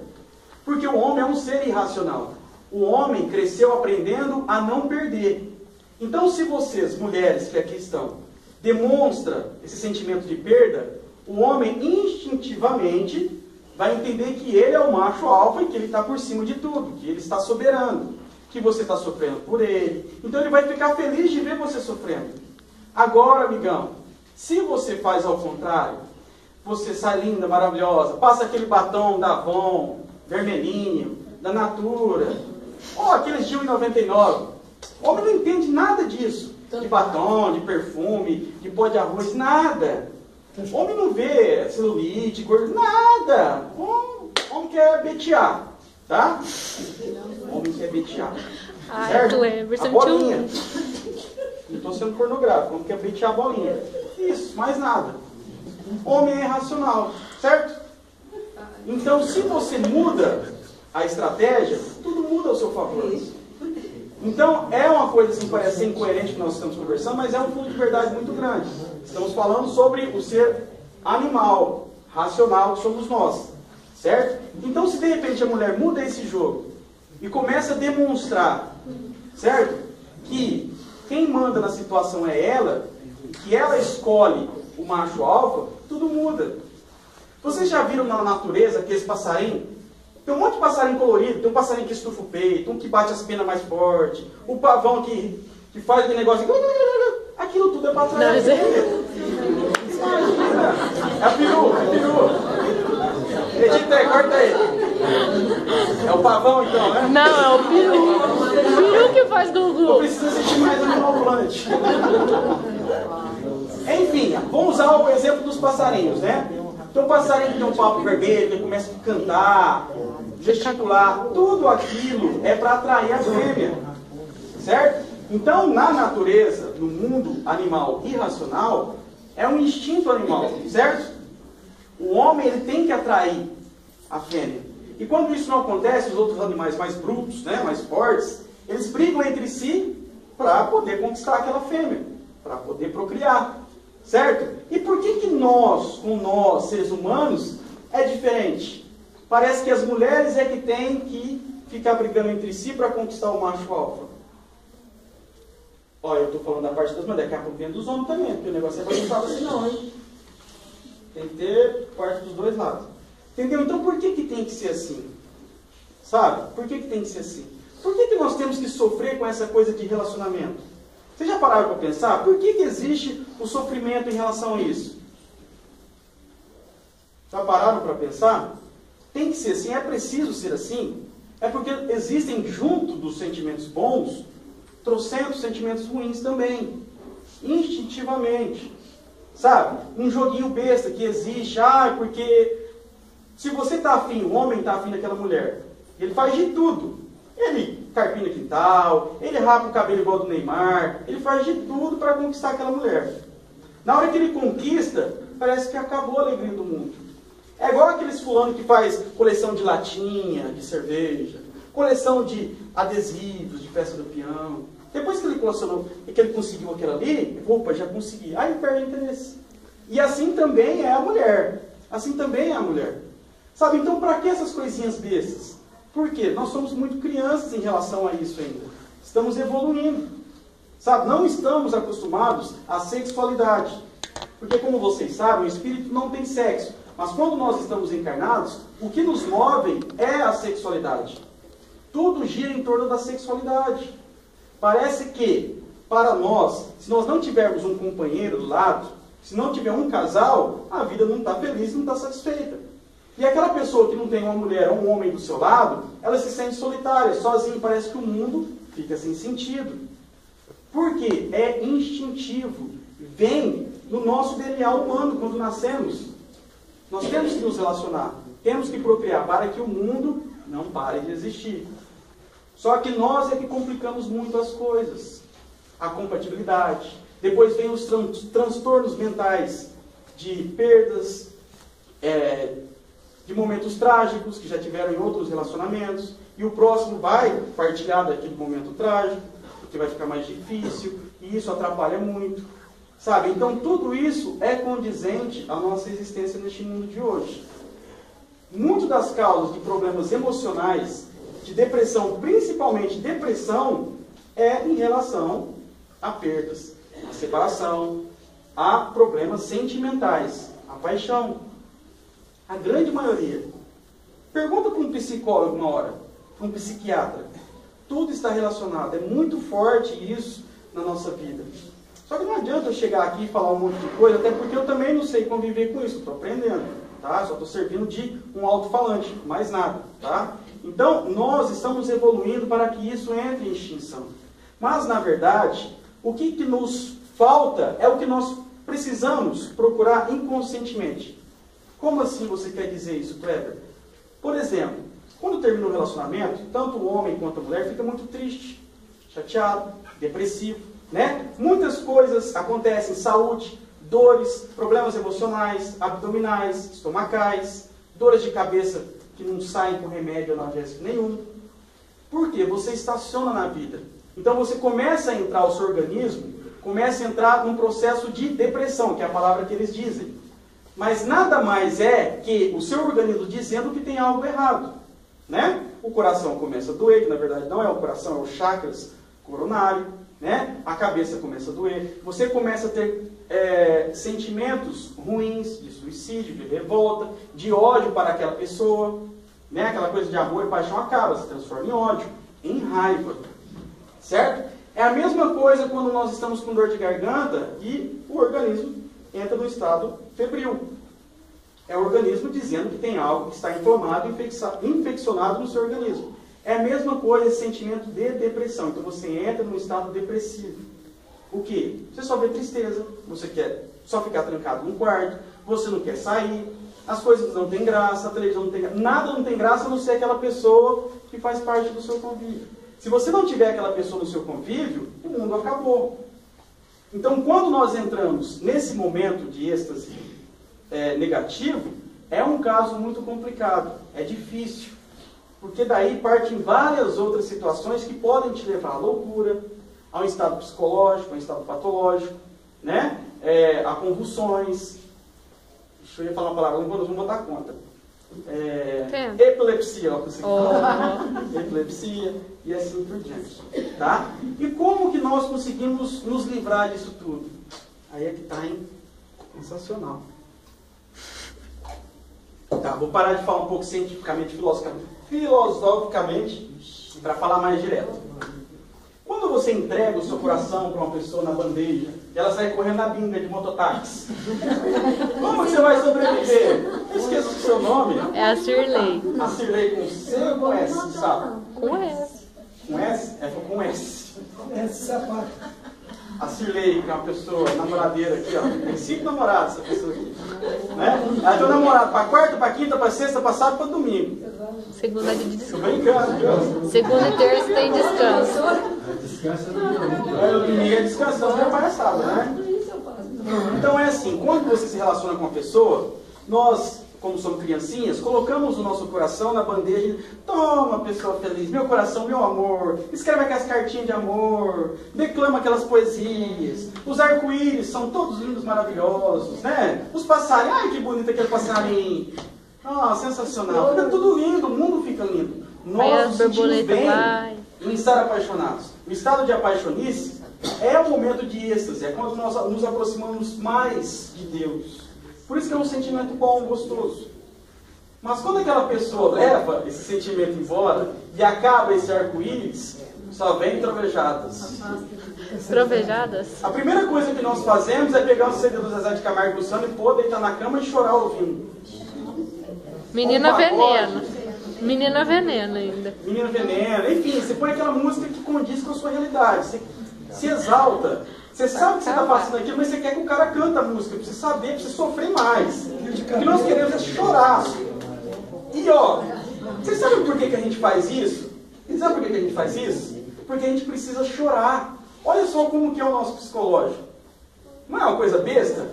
Porque o homem é um ser irracional. O homem cresceu aprendendo a não perder. Então se vocês, mulheres que aqui estão, demonstra esse sentimento de perda, o homem instintivamente vai entender que ele é o macho alfa e que ele está por cima de tudo, que ele está soberano, que você está sofrendo por ele. Então ele vai ficar feliz de ver você sofrendo. Agora, amigão, se você faz ao contrário, você sai linda, maravilhosa, passa aquele batom da Avon, vermelhinho, da Natura, ou aqueles de R$1,99. O homem não entende nada disso. De batom, de perfume, de pó de arroz, nada. O homem não vê celulite, gordo, nada. O homem quer betear, tá? O homem quer betear. Ai, certo? Kleber, A você bolinha. me Não estou sendo pornográfico, o homem quer betear a bolinha. Isso, mais nada. Homem é irracional, certo? Então, se você muda a estratégia, tudo muda ao seu favor. Então, é uma coisa assim, parece ser incoerente que nós estamos conversando, mas é um fundo de verdade muito grande. Estamos falando sobre o ser animal, racional, que somos nós. Certo? Então, se de repente a mulher muda esse jogo e começa a demonstrar, certo? Que quem manda na situação é ela, e que ela escolhe o macho alfa, tudo muda. Vocês já viram na natureza aqueles passarinhos? Tem um monte de passarinho colorido, tem um passarinho que estufa o peito, um que bate as penas mais forte, o pavão que faz aquele negócio de... Aquilo tudo é para atrair a fêmea. É a peru. Edita aí, corta aí. É o pavão então, né? Não, é o peru. O peru que faz Eu Gugu. preciso assistir mais Animal Planet. Enfim, vamos usar o exemplo dos passarinhos, né? Tem um passarinho que tem um papo vermelho, que começa a cantar, gesticular. Tudo aquilo é para atrair a fêmea. Certo? Então, na natureza, no mundo animal irracional, é um instinto animal, certo? O homem ele tem que atrair a fêmea. E quando isso não acontece, os outros animais mais brutos, né, mais fortes, eles brigam entre si para poder conquistar aquela fêmea, para poder procriar, certo? E por que nós, com nós, seres humanos, é diferente? Parece que as mulheres é que têm que ficar brigando entre si para conquistar o macho alfa. Olha, eu estou falando da parte das mulheres, daqui a pouco vem dos homens também, porque o negócio é bagunçado assim não, hein? Tem que ter parte dos dois lados. Entendeu? Então por que tem que ser assim? Sabe? Por que tem que ser assim? Por que nós temos que sofrer com essa coisa de relacionamento? Vocês já pararam para pensar? Por que existe o sofrimento em relação a isso? Já pararam para pensar? Tem que ser assim? É preciso ser assim? É porque existem junto dos sentimentos bons, trocentos sentimentos ruins também. Instintivamente. Sabe? Um joguinho besta que existe. Porque se você está afim, o homem está afim daquela mulher, ele faz de tudo. Ele carpina quintal, ele rapa o cabelo igual do Neymar, ele faz de tudo para conquistar aquela mulher. Na hora que ele conquista, parece que acabou a alegria do mundo. É igual aqueles fulano que faz coleção de latinha, de cerveja, coleção de adesivos, de peça do peão. Depois que ele colecionou e que ele conseguiu aquilo ali, opa, já consegui. Aí perde interesse. E assim também é a mulher. Assim também é a mulher. Sabe, então para que essas coisinhas bestas? Por quê? Nós somos muito crianças em relação a isso ainda. Estamos evoluindo. Sabe, não estamos acostumados à sexualidade. Porque como vocês sabem, o espírito não tem sexo. Mas quando nós estamos encarnados, o que nos move é a sexualidade. Tudo gira em torno da sexualidade. Parece que, para nós, se nós não tivermos um companheiro do lado, se não tiver um casal, a vida não está feliz, não está satisfeita. E aquela pessoa que não tem uma mulher ou um homem do seu lado, ela se sente solitária, sozinha, parece que o mundo fica sem sentido. Por quê? É instintivo. Vem no nosso DNA humano quando nascemos. Nós temos que nos relacionar, temos que procriar para que o mundo não pare de existir. Só que nós é que complicamos muito as coisas. A compatibilidade. Depois vem os transtornos mentais de perdas, de momentos trágicos que já tiveram em outros relacionamentos. E o próximo vai partilhar daquele momento trágico, porque vai ficar mais difícil. E isso atrapalha muito. Sabe? Então tudo isso é condizente à nossa existência neste mundo de hoje. Muitas das causas de problemas emocionais, de depressão, principalmente depressão, é em relação a perdas, a separação, a problemas sentimentais, a paixão. A grande maioria. Pergunta para um psicólogo uma hora, para um psiquiatra. Tudo está relacionado, é muito forte isso na nossa vida. Só que não adianta eu chegar aqui e falar um monte de coisa, até porque eu também não sei conviver com isso, estou aprendendo, tá? Só estou servindo de um alto-falante, mais nada, tá? Então, nós estamos evoluindo para que isso entre em extinção. Mas, na verdade, o que nos falta é o que nós precisamos procurar inconscientemente. Como assim você quer dizer isso, Kleber? Por exemplo, quando termina um relacionamento, tanto o homem quanto a mulher fica muito triste, chateado, depressivo. Né? Muitas coisas acontecem, saúde, dores, problemas emocionais, abdominais, estomacais, dores de cabeça que não saem com remédio analgésico nenhum. Por quê? Você estaciona na vida. Então você começa a entrar, o seu organismo começa a entrar num processo de depressão, que é a palavra que eles dizem. Mas nada mais é que o seu organismo dizendo que tem algo errado, né? O coração começa a doer, que na verdade não é o coração, é o chakras coronário, né? A cabeça começa a doer, você começa a ter sentimentos ruins de suicídio, de revolta, de ódio para aquela pessoa, né? Aquela coisa de amor e paixão acaba, se transforma em ódio, em raiva, certo? É a mesma coisa quando nós estamos com dor de garganta e o organismo entra no estado febril. É o organismo dizendo que tem algo que está inflamado, infeccionado no seu organismo. É a mesma coisa esse sentimento de depressão. Então você entra num estado depressivo. O quê? Você só vê tristeza, você quer só ficar trancado num quarto, você não quer sair, as coisas não têm graça, a televisão não tem graça, nada não tem graça a não ser aquela pessoa que faz parte do seu convívio. Se você não tiver aquela pessoa no seu convívio, o mundo acabou. Então, quando nós entramos nesse momento de êxtase negativo, é um caso muito complicado, é difícil. Porque daí partem várias outras situações que podem te levar à loucura, a um estado psicológico, a um estado patológico, né? A convulsões. Deixa eu falar uma palavra, não vou botar conta. Epilepsia, epilepsia e assim por diante, tá? E como que nós conseguimos nos livrar disso tudo? Aí é que está, hein? Sensacional. Tá, vou parar de falar um pouco cientificamente, filosoficamente, para falar mais direto. Quando você entrega o seu coração para uma pessoa na bandeja, e ela sai correndo na binga de mototáxi, como que você vai sobreviver? Esqueço o seu nome. É a Cirlei. A Cirlei com C ou com S, sabe? Com S. Com S? É com S. Esse sapato. A Cirlei, que é uma pessoa namoradeira aqui, ó. Tem 5 namorados essa pessoa aqui. Né? Ela tem um namorado para quarta, para quinta, para sexta, para sábado, para domingo. Segunda é de Tô descanso. brincando, viu? Segunda e terça tem descanso. Descansa no domingo. O domingo é descansando, é palhaçada, né? Então é assim, quando você se relaciona com uma pessoa, nós, como somos criancinhas, colocamos o nosso coração na bandeja. Toma, pessoa feliz, meu coração, meu amor. Escreve aquelas cartinhas de amor, declama aquelas poesias. Os arco-íris são todos lindos, maravilhosos, né? Os passarinhos, ai que bonito aquele passarinho. Ah, sensacional. Fica tudo lindo, o mundo fica lindo. Nós nos sentimos bem em estar apaixonados. O estado de apaixonice é o momento de êxtase, é quando nós nos aproximamos mais de Deus. Por isso que é um sentimento bom, gostoso. Mas quando aquela pessoa leva esse sentimento embora e acaba esse arco-íris, só vem trovejadas. Trovejadas? A primeira coisa que nós fazemos é pegar o CD do Zezé de Camargo e Luciano e pôr, deitar na cama e chorar ouvindo. Menina veneno. Menina veneno ainda. Menina veneno, enfim, você põe aquela música que condiz com a sua realidade. Você se exalta. Você sabe que você está passando aquilo, mas você quer que o cara cante a música, para você saber, para você sofrer mais. O que nós queremos é chorar. E ó, vocês sabem por que a gente faz isso? E sabe por que a gente faz isso? Porque a gente precisa chorar. Olha só como que é o nosso psicológico. Não é uma coisa besta,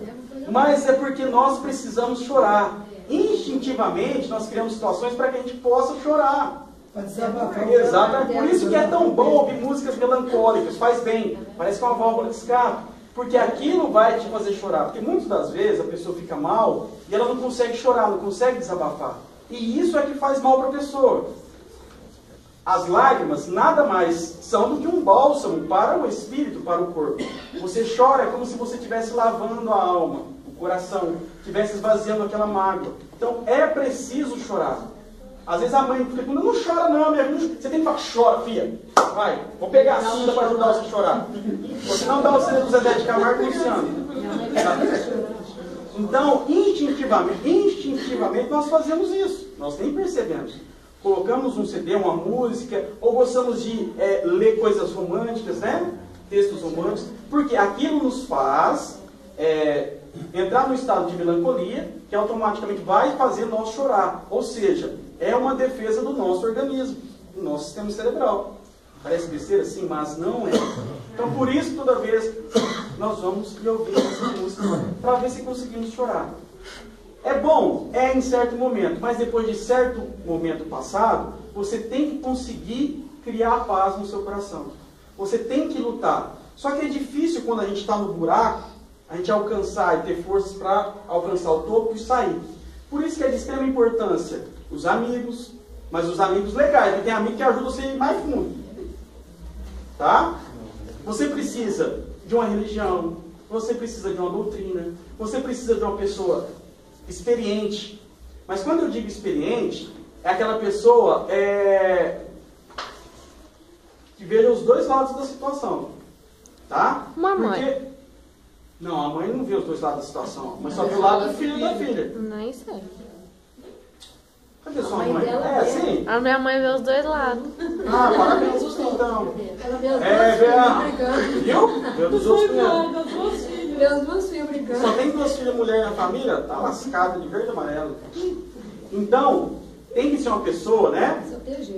mas é porque nós precisamos chorar. Instintivamente, nós criamos situações para que a gente possa chorar. Exato, é por isso que é tão bom ouvir músicas melancólicas, faz bem, parece que é uma válvula de escape, porque aquilo vai te fazer chorar, porque muitas das vezes a pessoa fica mal e ela não consegue chorar, não consegue desabafar, e isso é que faz mal para a pessoa. As lágrimas nada mais são do que um bálsamo para o espírito, para o corpo. Você chora, é como se você estivesse lavando a alma, o coração, estivesse esvaziando aquela mágoa. Então é preciso chorar. Às vezes a mãe fica falando, não chora não, minha filha. Você tem que falar, chora, filha. Vai, vou pegar a cinta para ajudar você a chorar. Você não dá o CD do Zezé de Camargo e Luciano. Então, instintivamente nós fazemos isso. Nós nem percebemos. Colocamos um CD, uma música, ou gostamos de ler coisas românticas, né? Textos românticos, porque aquilo nos faz entrar no estado de melancolia, que automaticamente vai fazer nós chorar. Ou seja, é uma defesa do nosso organismo, do nosso sistema cerebral. Parece besteira, sim, mas não é. Então, por isso, toda vez nós vamos e ouvimos essa música para ver se conseguimos chorar. É bom? é em certo momento, mas depois de certo momento passado, você tem que conseguir criar a paz no seu coração. Você tem que lutar. Só que é difícil quando a gente está no buraco, a gente alcançar e ter forças para alcançar o topo e sair. Por isso que é de extrema importância os amigos, mas os amigos legais, porque tem amigo que ajuda você a ir mais fundo. Tá? Você precisa de uma religião, você precisa de uma doutrina, você precisa de uma pessoa experiente. Mas quando eu digo experiente, é aquela pessoa que veja os dois lados da situação. Tá? Uma mãe. Porque... Não, a mãe não vê os dois lados da situação, mas só vê o lado do filho e da filha. Nem sei. Cadê sua mãe? Sim. A minha mãe vê os dois lados. Ah, parabéns pra você então. Ela vê as Vê duas a... filhas brigando. Viu? Vê dos outros primeiro. Vê as duas filhas brigando. Só tem 2 filhas mulheres na família, tá lascada de verde e amarelo. Então, tem que ser uma pessoa, né?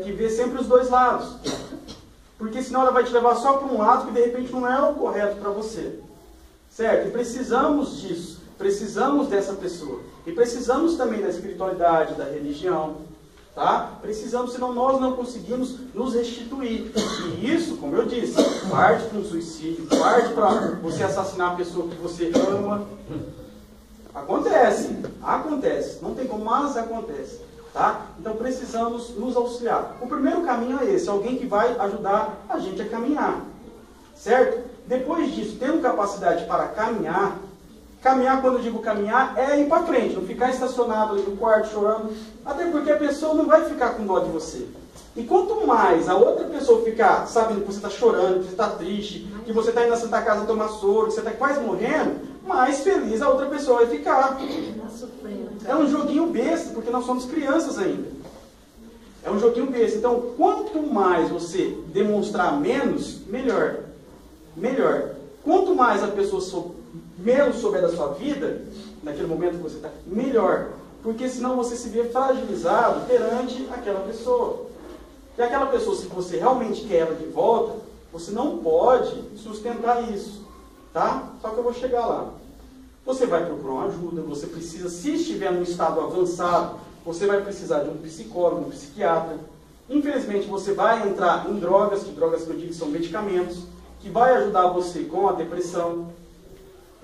Que vê sempre os dois lados. Porque senão ela vai te levar só para um lado que de repente não é o correto para você. Certo? E precisamos disso. Precisamos dessa pessoa. E precisamos também da espiritualidade, da religião. Tá? Precisamos, senão nós não conseguimos nos restituir. E isso, como eu disse, parte para um suicídio, parte para você assassinar a pessoa que você ama. Acontece. Não tem como, mas acontece. Tá? Então precisamos nos auxiliar. O primeiro caminho é esse, alguém que vai ajudar a gente a caminhar. Certo? Depois disso, tendo capacidade para caminhar, quando eu digo caminhar, é ir para frente, não ficar estacionado ali no quarto chorando, até porque a pessoa não vai ficar com dó de você. E quanto mais a outra pessoa ficar sabendo que você está chorando, que você está triste, que você está indo na Santa Casa tomar soro, que você está quase morrendo, mais feliz a outra pessoa vai ficar. É um joguinho besta, porque nós somos crianças ainda. É um joguinho besta. Então, quanto mais você demonstrar menos, melhor. Melhor. Quanto mais a pessoa menos souber da sua vida, naquele momento que você está, melhor. Porque senão você se vê fragilizado perante aquela pessoa. E aquela pessoa, se você realmente quer ela de volta, você não pode sustentar isso. Tá? Só que eu vou chegar lá. Você vai procurar uma ajuda, você precisa, se estiver num estado avançado, você vai precisar de um psicólogo, um psiquiatra. Infelizmente, você vai entrar em drogas, que drogas que eu digo são medicamentos, que vai ajudar você com a depressão,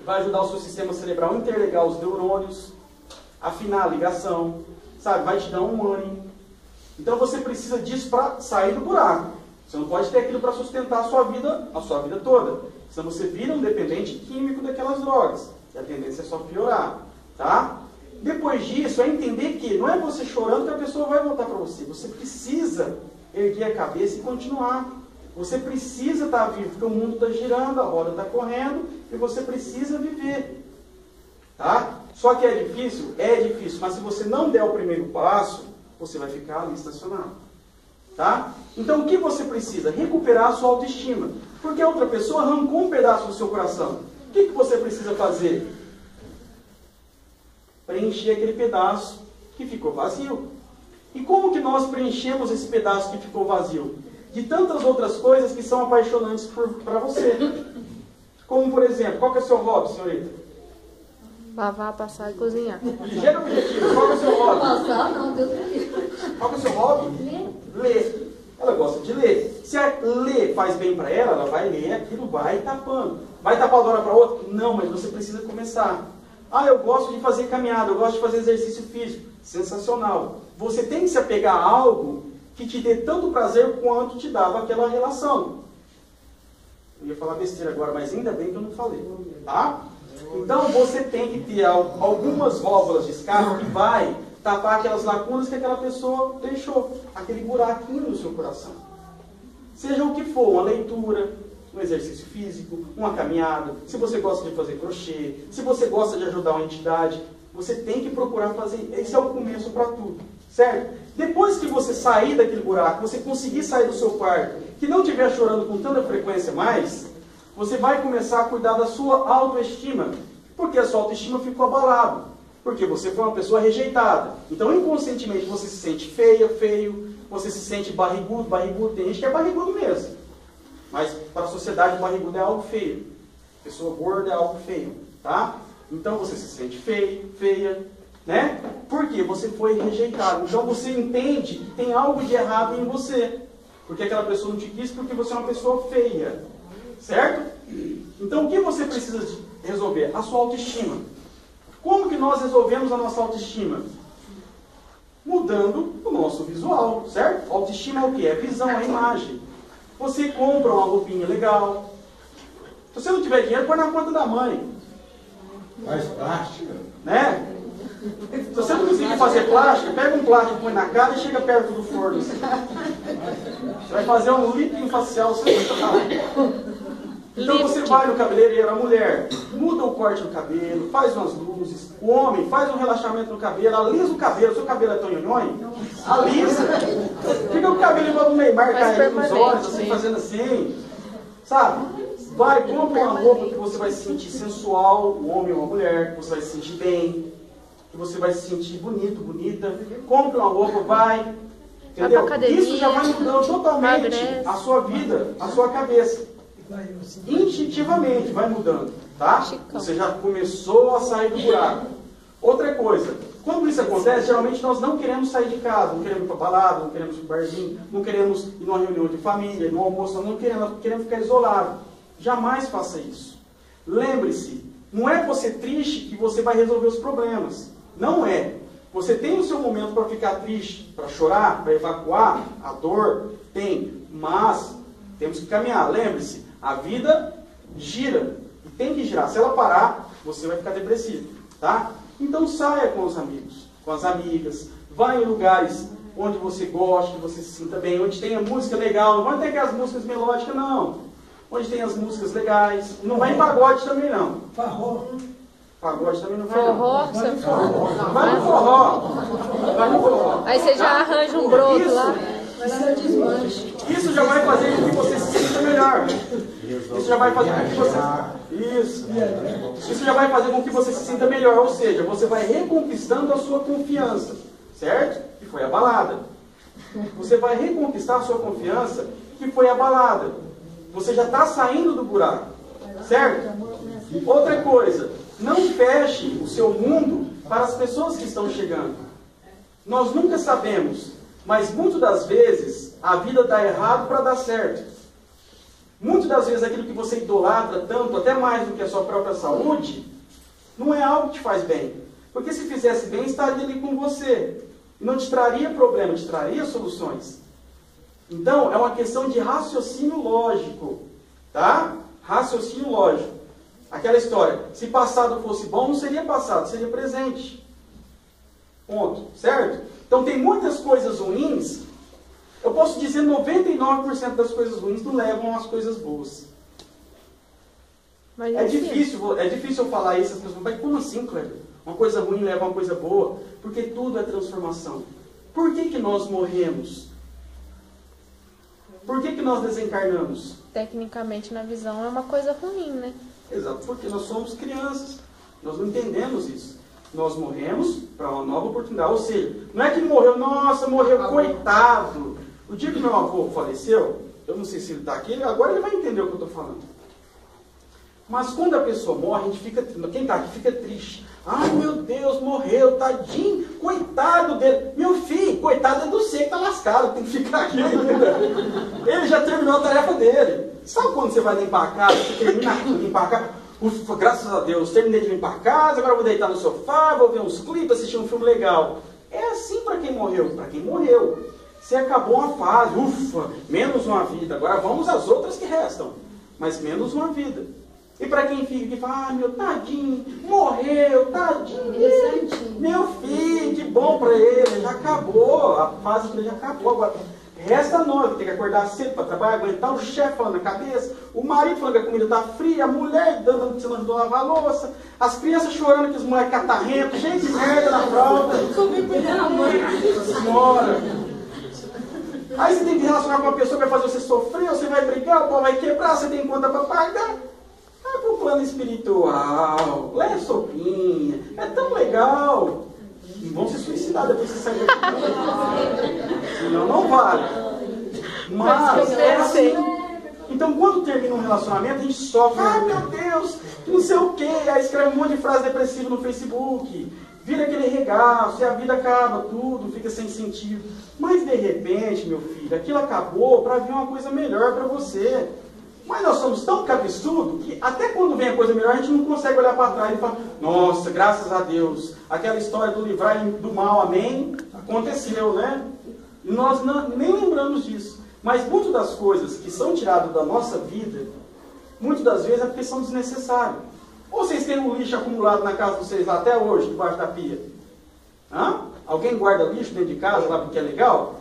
vai ajudar o seu sistema cerebral a interligar os neurônios, afinar a ligação, sabe? Vai te dar um ânimo. Então você precisa disso para sair do buraco. Você não pode ter aquilo para sustentar a sua vida toda. Senão você vira um dependente químico daquelas drogas. E a tendência é só piorar. Tá? Depois disso, é entender que não é você chorando que a pessoa vai voltar para você. Você precisa erguer a cabeça e continuar. Você precisa estar vivo, porque o mundo está girando, a roda está correndo, e você precisa viver. Tá? Só que é difícil? É difícil, mas se você não der o primeiro passo, você vai ficar ali estacionado. Tá? Então o que você precisa? Recuperar a sua autoestima. Porque a outra pessoa arrancou um pedaço do seu coração. O que você precisa fazer? Preencher aquele pedaço que ficou vazio. E como que nós preenchemos esse pedaço que ficou vazio? De tantas outras coisas que são apaixonantes para você. Como, por exemplo, qual que é o seu hobby, senhorita? Lavar, passar e cozinhar. Ligeiro objetivo, qual que é o seu hobby? Passar, não, Deus me livre. Qual que é o seu hobby? Ler. Ela gosta de ler. Se a ler faz bem para ela, ela vai ler aquilo, vai tapando. Vai tapar de hora para outra? Não, mas você precisa começar. Ah, eu gosto de fazer caminhada, eu gosto de fazer exercício físico. Sensacional. Você tem que se apegar a algo que te dê tanto prazer quanto te dava aquela relação. Eu ia falar besteira agora, mas ainda bem que eu não falei. Tá? Então você tem que ter algumas válvulas de escape que vai tapar aquelas lacunas que aquela pessoa deixou. Aquele buraquinho no seu coração. Seja o que for, uma leitura, um exercício físico, uma caminhada, se você gosta de fazer crochê, se você gosta de ajudar uma entidade, você tem que procurar fazer. Esse é o começo para tudo. Certo? Depois que você sair daquele buraco, você conseguir sair do seu quarto, que não estiver chorando com tanta frequência mais, você vai começar a cuidar da sua autoestima. Porque a sua autoestima ficou abalada. Porque você foi uma pessoa rejeitada. Então, inconscientemente, você se sente feia, feio, você se sente barrigudo, barrigudo. Tem gente que é barrigudo mesmo. Mas para a sociedade, barrigudo é algo feio. Pessoa gorda é algo feio. Tá? Então, você se sente feio, feia. Né? Por quê? quê? Você foi rejeitado. Então você entende que tem algo de errado em você. Porque aquela pessoa não te quis porque você é uma pessoa feia. Certo? Então o que você precisa resolver? A sua autoestima. Como que nós resolvemos a nossa autoestima? Mudando o nosso visual, certo? Autoestima é o quê? É visão, é imagem. Você compra uma roupinha legal. Se você não tiver dinheiro, põe na conta da mãe. Faz plástica. Né? Se você não conseguir fazer plástica, pega um plástico, põe na cara e chega perto do forno. Você vai fazer um lifting facial. Então você vai no cabeleireiro, a mulher muda o corte do cabelo, faz umas luzes. O homem faz um relaxamento no cabelo, alisa o cabelo. Seu cabelo é tonhonhonho? Alisa. Fica com o cabelo igual do Neymar, caindo nos olhos, assim, fazendo assim. Sabe? Vai, compra uma roupa que você vai se sentir sensual, o homem ou a mulher, que você vai se sentir bem, que você vai se sentir bonito, bonita. Compra uma roupa, vai. Entendeu? Isso já vai mudando totalmente a sua vida, a sua cabeça. Instintivamente vai mudando, tá? Você já começou a sair do buraco. Outra coisa, quando isso acontece, geralmente nós não queremos sair de casa, não queremos ir para balada, não queremos ir para barzinho, não queremos ir numa reunião de família, no almoço, nós não queremos, nós queremos ficar isolado. Jamais faça isso. Lembre-se, não é você triste que você vai resolver os problemas. Não é. Você tem o seu momento para ficar triste, para chorar, para evacuar a dor, tem, mas temos que caminhar. Lembre-se, a vida gira e tem que girar. Se ela parar, você vai ficar depressivo, tá? Então saia com os amigos, com as amigas, vá em lugares onde você gosta, que você se sinta bem, onde tenha música legal. Não vai ter aquelas músicas melódicas, não. Onde tem as músicas legais. Não vai em pagode também, não. Forró. Pagode também não vai, Forró, não. você forró. Vai no forró. Vai no forró. Aí você já arranja um broto lá. Isso já vai fazer com que você se sinta melhor. Isso já vai fazer com que você... Isso já vai fazer com que você se sinta melhor. Ou seja, você vai reconquistando a sua confiança. Certo? Que foi abalada. Você vai reconquistar a sua confiança que foi abalada. Você já está saindo do buraco. Certo? Outra coisa. Não feche o seu mundo para as pessoas que estão chegando. Nós nunca sabemos. Mas muitas das vezes a vida dá errado para dar certo. Muitas das vezes aquilo que você idolatra tanto, até mais do que a sua própria saúde, não é algo que te faz bem. Porque se fizesse bem, estaria ali com você. E não te traria problema, te traria soluções. Então, é uma questão de raciocínio lógico. Tá? Raciocínio lógico. Aquela história, se passado fosse bom, não seria passado, seria presente. Ponto. Certo? Então tem muitas coisas ruins, eu posso dizer 99% das coisas ruins não levam às coisas boas. Mas é difícil eu falar isso, as pessoas mas como assim, Kleber? Uma coisa ruim leva a uma coisa boa? Porque tudo é transformação. Por que nós morremos? Por que nós desencarnamos? Tecnicamente, na visão, é uma coisa ruim, né? Exato, porque nós somos crianças. Nós não entendemos isso. Nós morremos para uma nova oportunidade. Ou seja, não é que morreu, nossa, morreu, coitado. O dia que meu avô faleceu, eu não sei se ele está aqui, agora ele vai entender o que eu estou falando. Mas quando a pessoa morre, a gente fica, quem está aqui fica triste. Ai meu Deus, morreu, tadinho, coitado dele. Meu filho, coitado é do você que está lascado, tem que ficar aqui ainda. Ele já terminou a tarefa dele. Sabe quando você vai limpar a casa, você termina de limpar a casa? Ufa, graças a Deus, terminei de limpar a casa, agora vou deitar no sofá, vou ver uns clipes, assistir um filme legal. É assim para quem morreu. Para quem morreu. Você acabou uma fase, ufa, menos uma vida. Agora vamos às outras que restam. Mas menos uma vida. E para quem fica aqui e fala, ah, meu tadinho, morreu, tadinho. Meu filho, que bom para ele, já acabou. A fase dele já acabou. Agora resta nós, tem que acordar cedo para trabalhar, aguentar o chefe falando na cabeça, o marido falando que a comida está fria, a mulher dando que você não ajudou a lavar a louça, as crianças chorando que os moleques catarrentos, cheio de merda na fralda. Senhora. Aí você tem que relacionar com uma pessoa que vai fazer você sofrer, você vai brigar, o pau vai quebrar, você tem conta para pagar. Vai para o plano espiritual, leva sopinha, é tão legal. Não vão se suicidar depois que sair daqui. Senão não vale. Mas é assim. Então quando termina um relacionamento, a gente sofre. Ai meu Deus, não sei o que. Aí escreve um monte de frase depressiva no Facebook. vira aquele regaço, e a vida acaba, tudo fica sem sentido. Mas de repente, meu filho, aquilo acabou para vir uma coisa melhor para você. Mas nós somos tão cabeçudos que até quando vem a coisa melhor, a gente não consegue olhar para trás e falar, nossa, graças a Deus, aquela história do livrar do mal, amém, aconteceu, né? E nós nem lembramos disso. Mas muitas das coisas que são tiradas da nossa vida, muitas das vezes é porque são desnecessárias. Ou vocês têm um lixo acumulado na casa de vocês lá até hoje, debaixo da pia? Hã? Alguém guarda lixo dentro de casa lá porque é legal?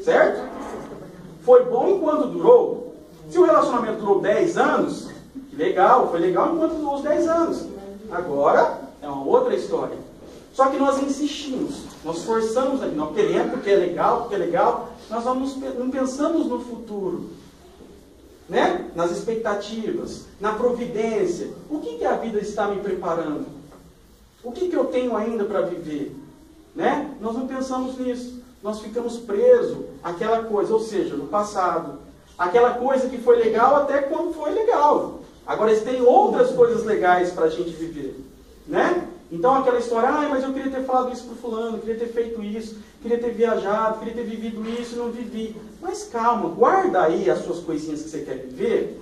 Certo? Foi bom enquanto durou. Se o relacionamento durou 10 anos, legal, foi legal enquanto durou os 10 anos. Agora é uma outra história. Só que nós insistimos, nós forçamos ali, nós queremos porque é legal, nós não pensamos no futuro, né? Nas expectativas, na providência. O que a vida está me preparando? O que eu tenho ainda para viver? Né? Nós não pensamos nisso. Nós ficamos presos àquela coisa, ou seja, no passado. Aquela coisa que foi legal até quando foi legal. Agora, tem outras coisas legais para a gente viver. Né? Então, aquela história, mas eu queria ter falado isso para o fulano, queria ter feito isso, queria ter viajado, queria ter vivido isso e não vivi. Mas calma, guarda aí as suas coisinhas que você quer viver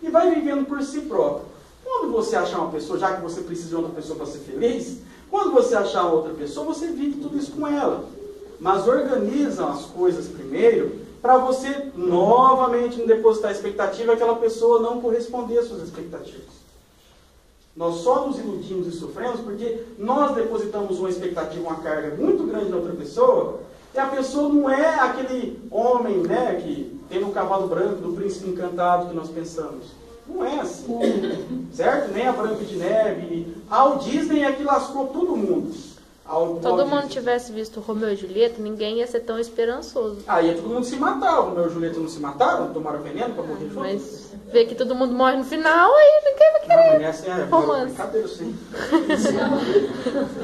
e vai vivendo por si próprio. Quando você achar uma pessoa, já que você precisa de outra pessoa para ser feliz, quando você achar outra pessoa, você vive tudo isso com ela. Mas organiza as coisas primeiro, para você novamente não depositar expectativa, aquela pessoa não corresponder às suas expectativas. Nós só nos iludimos e sofremos porque nós depositamos uma expectativa, uma carga muito grande na outra pessoa, e a pessoa não é aquele homem, né, que tem um cavalo branco do príncipe encantado que nós pensamos. Não é assim. Certo? Nem a Branca de Neve. Ao Disney é que lascou todo mundo. Todo mundo tivesse visto Romeu e Julieta, ninguém ia ser tão esperançoso. Aí todo mundo se matava. O Romeu e Julieta não se mataram, tomaram veneno para morrer de fome. Mas ver que todo mundo morre no final, aí ninguém vai querer. Não, essa é romance. Brincadeira, sim.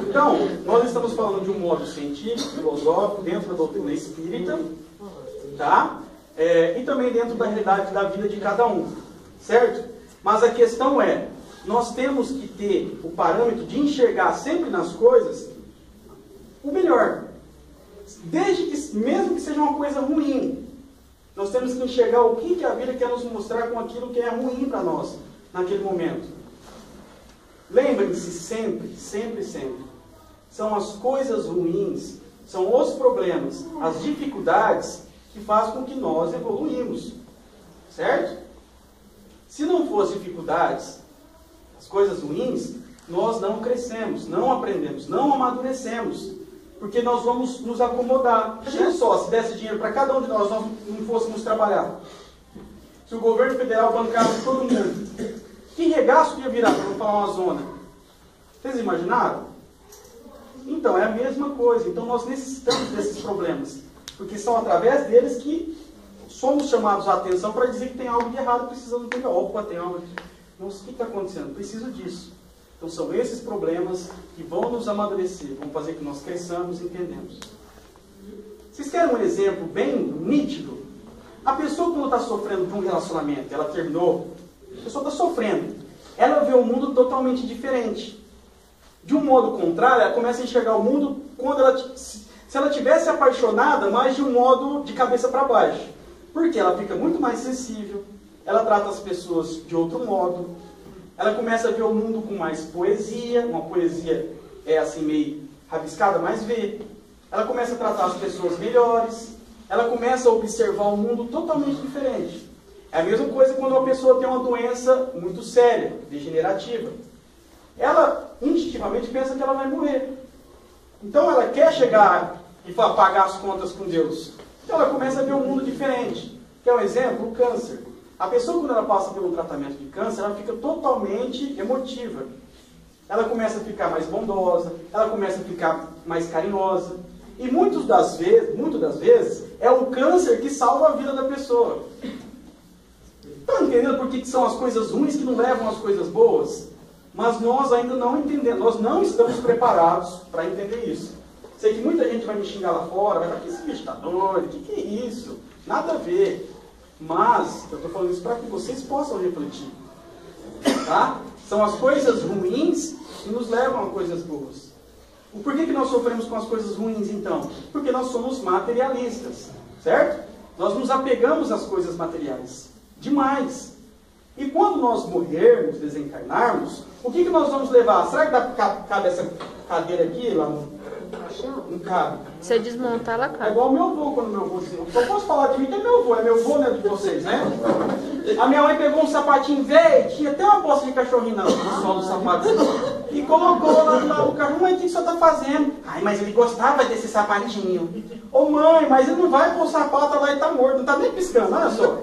Então, nós estamos falando de um modo científico, filosófico, dentro da doutrina espírita, tá? E também dentro da realidade da vida de cada um, certo? Mas a questão é, nós temos que ter o parâmetro de enxergar sempre nas coisas o melhor. Desde que, mesmo que seja uma coisa ruim, nós temos que enxergar o que a vida quer nos mostrar com aquilo que é ruim para nós, naquele momento. Lembrem-se sempre, sempre, sempre. São as coisas ruins, são os problemas, as dificuldades que fazem com que nós evoluímos. Certo? Se não fossem dificuldades, as coisas ruins, nós não crescemos, não aprendemos, não amadurecemos. Porque nós vamos nos acomodar. Imagina só, se desse dinheiro para cada um de nós não fôssemos trabalhar. Se o governo federal bancasse todo mundo, que regaço ia virar, para não falar uma zona? Vocês imaginaram? Então, é a mesma coisa. Então, nós necessitamos desses problemas. Porque são através deles que somos chamados a atenção para dizer que tem algo de errado, precisando de opa, tem algo. Nossa, o que está acontecendo? Preciso disso. Então são esses problemas que vão nos amadurecer, vão fazer que nós cresçamos e entendemos. Vocês querem um exemplo bem nítido? A pessoa quando está sofrendo de um relacionamento, ela terminou, a pessoa está sofrendo, ela vê o mundo totalmente diferente. De um modo contrário, ela começa a enxergar o mundo quando se ela tivesse apaixonada, mais de um modo de cabeça para baixo. Porque ela fica muito mais sensível, ela trata as pessoas de outro modo, ela começa a ver o mundo com mais poesia, uma poesia assim meio rabiscada, mas vê. Ela começa a tratar as pessoas melhores, ela começa a observar o mundo totalmente diferente. É a mesma coisa quando uma pessoa tem uma doença muito séria, degenerativa. Ela instintivamente pensa que ela vai morrer. Então ela quer chegar e pagar as contas com Deus. Então ela começa a ver um mundo diferente. Quer um exemplo? O câncer. A pessoa, quando ela passa pelo tratamento de câncer, ela fica totalmente emotiva. Ela começa a ficar mais bondosa, ela começa a ficar mais carinhosa. E muitas das vezes, é o câncer que salva a vida da pessoa. Estão entendendo por que são as coisas ruins que não levam às coisas boas? Mas nós ainda não entendemos, nós não estamos preparados para entender isso. Sei que muita gente vai me xingar lá fora, vai falar que esse bicho está doido, o que é isso? Nada a ver. Mas, eu estou falando isso para que vocês possam refletir. Tá? São as coisas ruins que nos levam a coisas boas. Por que nós sofremos com as coisas ruins, então? Porque nós somos materialistas, certo? Nós nos apegamos às coisas materiais. Demais. E quando nós morrermos, desencarnarmos, o que nós vamos levar? Será que cabe essa cadeira aqui, lá no... Não cabe. Se eu desmontar, ela cabe. É igual o meu avô, quando meu avô dizia. Eu posso falar de mim que é meu avô, né, de vocês, né? A minha mãe pegou um sapatinho velho, tinha até uma bosta de cachorrinho no sol do sapatinho, e colocou lá no carro. Mãe, o que o senhor está fazendo? Ai, mas ele gostava desse sapatinho. Ô mãe, mas ele não vai pôr o sapato lá e tá morto, não tá nem piscando, olha só.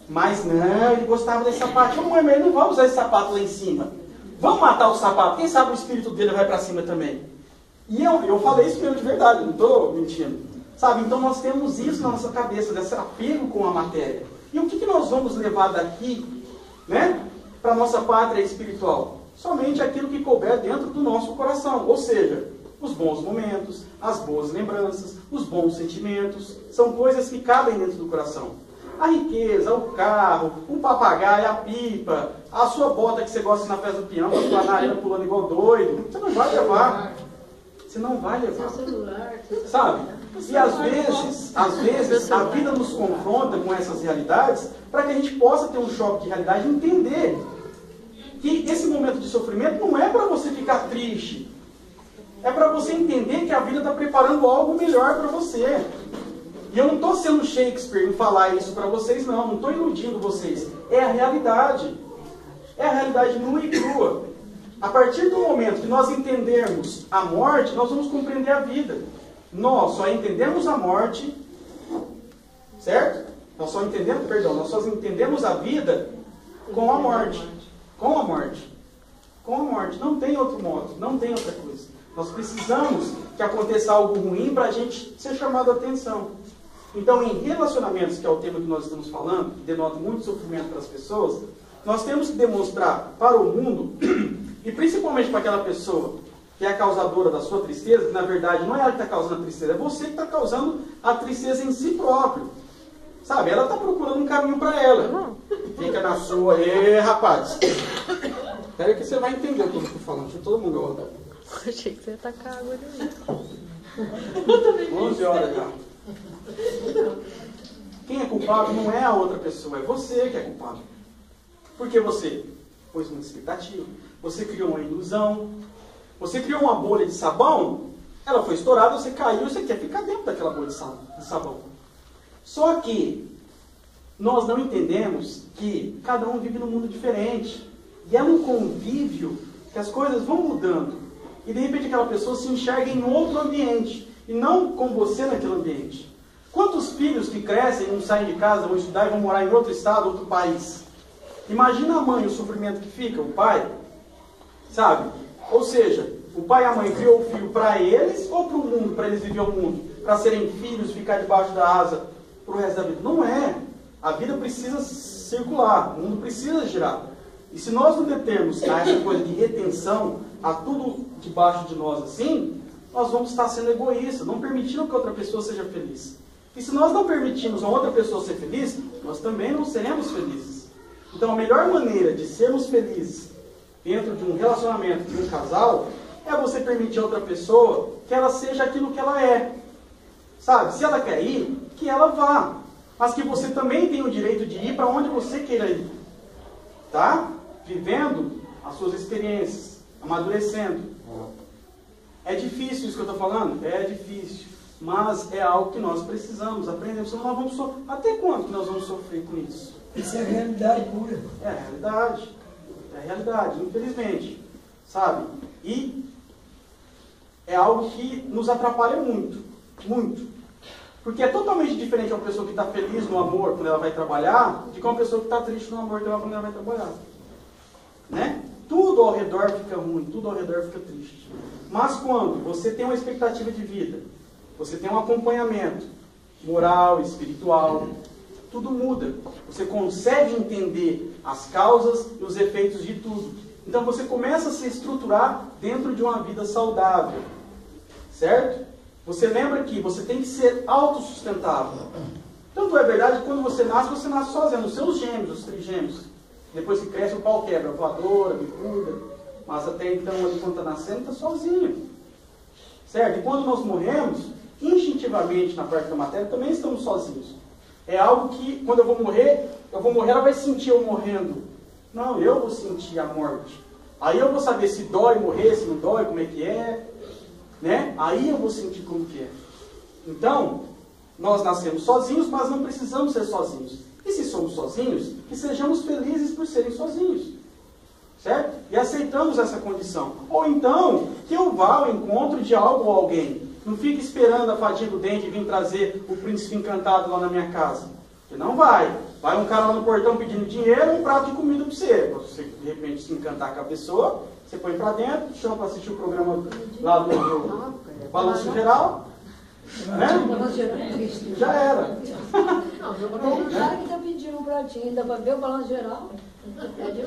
Mas não, ele gostava desse sapato. Ô mãe, mas ele não vai usar esse sapato lá em cima. Vamos matar o sapato, quem sabe o espírito dele vai para cima também. E eu falei isso mesmo de verdade, não estou mentindo. Sabe, então nós temos isso na nossa cabeça, desse apego com a matéria. E o que nós vamos levar daqui, né, para a nossa pátria espiritual? Somente aquilo que couber dentro do nosso coração. Ou seja, os bons momentos, as boas lembranças, os bons sentimentos. São coisas que cabem dentro do coração. A riqueza, o carro, o papagaio, a pipa, a sua bota que você gosta na festa do peão, a sua narina pulando igual doido. Você não vai levar. Você não vai levar. Sabe? E às vezes a vida nos confronta com essas realidades para que a gente possa ter um choque de realidade e entender que esse momento de sofrimento não é para você ficar triste. É para você entender que a vida está preparando algo melhor para você. E eu não estou sendo Shakespeare em falar isso para vocês, não estou iludindo vocês. É a realidade. É a realidade nua e crua. A partir do momento que nós entendermos a morte, nós vamos compreender a vida. Nós só entendemos a morte, certo? Nós só entendemos a vida com a morte. Com a morte. Com a morte. Não tem outro modo, não tem outra coisa. Nós precisamos que aconteça algo ruim para a gente ser chamado a atenção. Então, em relacionamentos, que é o tema que nós estamos falando, que denota muito sofrimento para as pessoas, nós temos que demonstrar para o mundo, e principalmente para aquela pessoa que é a causadora da sua tristeza, que na verdade não é ela que está causando a tristeza, é você que está causando a tristeza em si próprio. Sabe, ela está procurando um caminho para ela. Fica na sua, rapaz. Espera que você vai entender o que eu estou falando, deixa todo mundo olhar. Achei que você ia tacar água de mim. 11 horas já. Quem é culpado não é a outra pessoa, é você que é culpado. Por que você pôs uma expectativa? Você criou uma ilusão. Você criou uma bolha de sabão, ela foi estourada, você caiu, você quer ficar dentro daquela bolha de sabão. Só que nós não entendemos que cada um vive num mundo diferente. E é num convívio que as coisas vão mudando. E de repente aquela pessoa se enxerga em outro ambiente. E não com você naquele ambiente. Quantos filhos que crescem, não saem de casa, vão estudar e vão morar em outro estado, outro país? Imagina a mãe, o sofrimento que fica, o pai. Sabe? Ou seja, o pai e a mãe criou o filho para eles ou para o mundo, para eles viver o mundo? Para serem filhos, ficar debaixo da asa para o resto da vida? Não é. A vida precisa circular, o mundo precisa girar. E se nós não determos essa coisa de retenção a tudo debaixo de nós assim, nós vamos estar sendo egoístas, não permitindo que outra pessoa seja feliz. E se nós não permitirmos a outra pessoa ser feliz, nós também não seremos felizes. Então a melhor maneira de sermos felizes dentro de um relacionamento, de um casal, é você permitir a outra pessoa que ela seja aquilo que ela é. Sabe? Se ela quer ir, que ela vá. Mas que você também tem o direito de ir para onde você queira ir. Tá? Vivendo as suas experiências, amadurecendo. É difícil isso que eu estou falando? É difícil. Mas é algo que nós precisamos aprender. Senão nós vamos sofrer. Até quando que nós vamos sofrer com isso? Isso é a realidade pura. É a realidade. É a realidade, infelizmente. Sabe? E é algo que nos atrapalha muito. Muito. Porque é totalmente diferente uma pessoa que está feliz no amor quando ela vai trabalhar, de uma pessoa que está triste no amor quando ela vai trabalhar. Né? Tudo ao redor fica ruim, tudo ao redor fica triste. Mas quando você tem uma expectativa de vida, você tem um acompanhamento moral, espiritual, tudo muda. Você consegue entender as causas e os efeitos de tudo. Então você começa a se estruturar dentro de uma vida saudável. Certo? Você lembra que você tem que ser autossustentável. Tanto é verdade que quando você nasce sozinho, os seus gêmeos, os trigêmeos. Depois que cresce, o pau quebra, voadora, bicuda. Mas até então, quando está nascendo, está sozinho. Certo? E quando nós morremos, instintivamente na parte da matéria, também estamos sozinhos. É algo que, quando eu vou morrer, ela vai sentir eu morrendo. Não, eu vou sentir a morte. Aí eu vou saber se dói morrer, se não dói, como é que é. Né? Aí eu vou sentir como que é. Então, nós nascemos sozinhos, mas não precisamos ser sozinhos. E se somos sozinhos, que sejamos felizes por serem sozinhos. Certo? E aceitamos essa condição. Ou então, que eu vá ao encontro de algo ou alguém. Não fique esperando a fadinha do dente vir trazer o príncipe encantado lá na minha casa. Porque não vai. Vai um cara lá no portão pedindo dinheiro e um prato de comida para você. Para você, de repente, se encantar com a pessoa, você põe para dentro, chama para assistir o programa lá do Balanço Geral. Né? Já era. Tem um cara que está pedindo um pratinho, ainda para ver o balanço geral.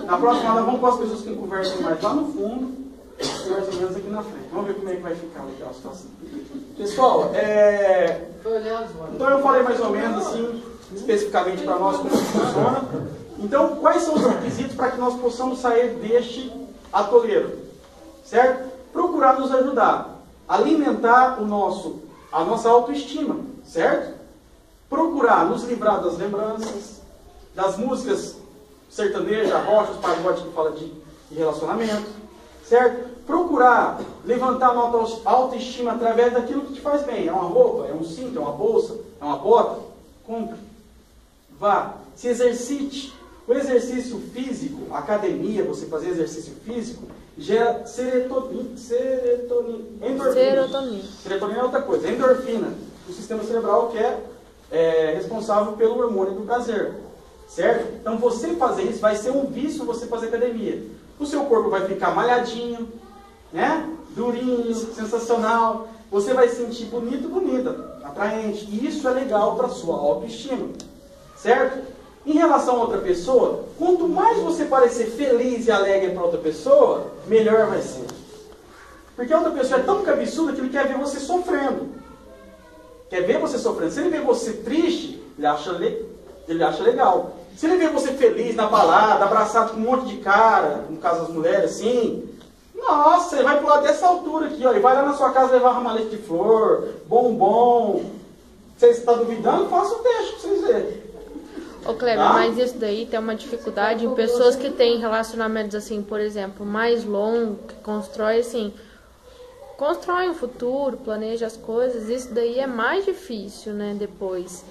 Na próxima, nós vamos com as pessoas que conversam mais lá no fundo, mais ou menos aqui na frente. Vamos ver como é que vai ficar a situação. Pessoal, então eu falei mais ou menos assim, especificamente para nós como funciona. Então, quais são os requisitos para que nós possamos sair deste atoleiro? Certo? Procurar nos ajudar, alimentar a nossa autoestima, certo? Procurar nos livrar das lembranças, das músicas sertanejas, rochas, pagodes que fala de relacionamento, certo? Procurar levantar a nossa autoestima através daquilo que te faz bem. É uma roupa, é um cinto, é uma bolsa, é uma bota. Compre. Vá. Se exercite. O exercício físico, a academia, você fazer exercício físico, gera serotonina. Serotonina é outra coisa. Endorfina, o sistema cerebral que é responsável pelo hormônio do prazer. Certo? Então você fazer isso vai ser um vício você fazer academia. O seu corpo vai ficar malhadinho, né? Durinho, sensacional. Você vai se sentir bonito, bonita, atraente. E isso é legal para a sua autoestima. Certo? Em relação a outra pessoa, quanto mais você parecer feliz e alegre para outra pessoa, melhor vai ser. Porque a outra pessoa é tão cabeçuda que ele quer ver você sofrendo. Quer ver você sofrendo. Se ele vê você triste, ele acha legal. Se ele vê você feliz na balada, abraçado com um monte de cara, no caso das mulheres, assim, nossa, ele vai pular dessa altura aqui, ó, ele vai lá na sua casa levar uma maleta de flor, bombom. Você está duvidando? Faça um teste para vocês verem. Ô Kleber, mas isso daí tem uma dificuldade em pessoas que têm relacionamentos assim, por exemplo, mais longos, que constroem um futuro, planeja as coisas, isso daí é mais difícil, né, depois.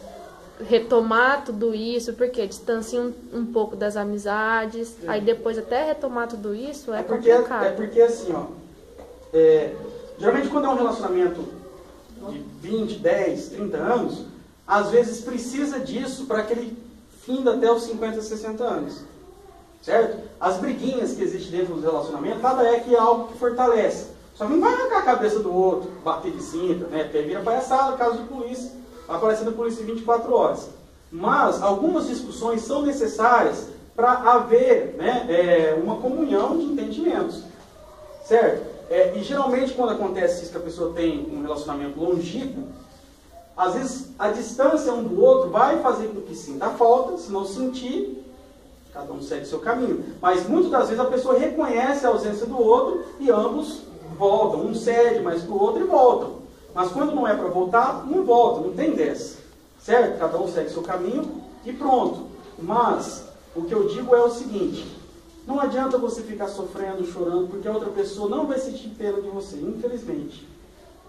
Retomar tudo isso, porque distancia um pouco das amizades, aí depois até retomar tudo isso é complicado. É porque assim, ó, geralmente quando é um relacionamento de 20, 10, 30 anos, às vezes precisa disso para que ele finda até os 50, 60 anos. Certo? As briguinhas que existem dentro dos relacionamentos, nada é que é algo que fortalece. Só que não vai arrancar a cabeça do outro, bater de cinta, né? Porque vira palhaçada, caso de polícia, vai aparecendo a polícia 24 horas. Mas algumas discussões são necessárias para haver, né, uma comunhão de entendimentos. Certo? E geralmente quando acontece isso, que a pessoa tem um relacionamento longínquo, às vezes a distância um do outro vai fazer com que sinta falta, se não sentir, cada um segue seu caminho. Mas muitas das vezes a pessoa reconhece a ausência do outro e ambos voltam. Um cede mais que o outro e voltam. Mas quando não é para voltar, não volta, não tem dessa. Certo? Cada um segue seu caminho e pronto. Mas o que eu digo é o seguinte: não adianta você ficar sofrendo, chorando, porque a outra pessoa não vai sentir pena de você, infelizmente.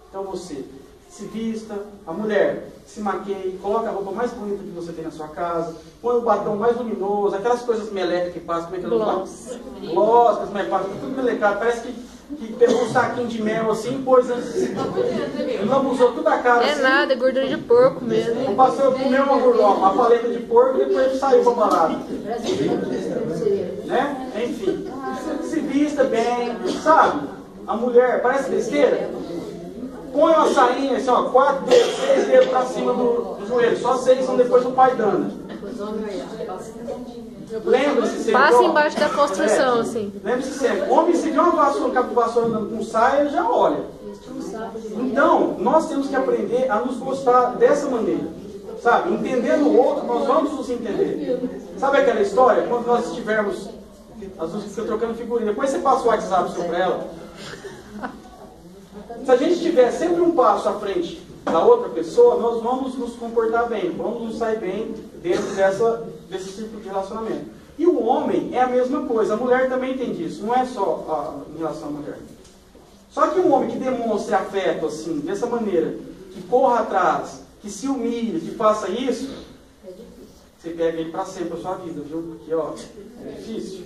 Então você se vista, a mulher se maqueie, coloca a roupa mais bonita que você tem na sua casa, põe o batom mais luminoso, aquelas coisas melecas que passam, como é que elas gloss, as mais passam, tudo melecado, parece que pegou um saquinho de mel assim, pôs assim, lambuzou toda a cara. É assim, nada, é gordura de porco mesmo. Passou a comer uma paleta de porco e depois saiu pra balada. Né? Enfim, se vista bem, sabe? A mulher, parece besteira. Põe uma sainha, assim, ó, 4 dedos, 6 dedos pra cima do joelho. Só 6 são depois do pai dando. Lembre-se sempre. Passa embaixo da construção, assim. Lembre-se sempre. Homem, se vê uma vassoura, um cabo de vassoura andando com saia, ele já olha. Então, nós temos que aprender a nos gostar dessa maneira. Sabe? Entendendo o outro, nós vamos nos entender. Sabe aquela história? Quando nós estivermos, as duas ficam trocando figurinha. Depois você passa o WhatsApp sobre ela. Se a gente tiver sempre um passo à frente da outra pessoa, nós vamos nos comportar bem, vamos nos sair bem dentro desse círculo de relacionamento. E o homem é a mesma coisa, a mulher também tem disso, não é só em relação à mulher. Só que um homem que demonstre afeto assim, dessa maneira, que corra atrás, que se humilhe, que faça isso, você pega ele para sempre a sua vida, viu? Porque, ó, é difícil.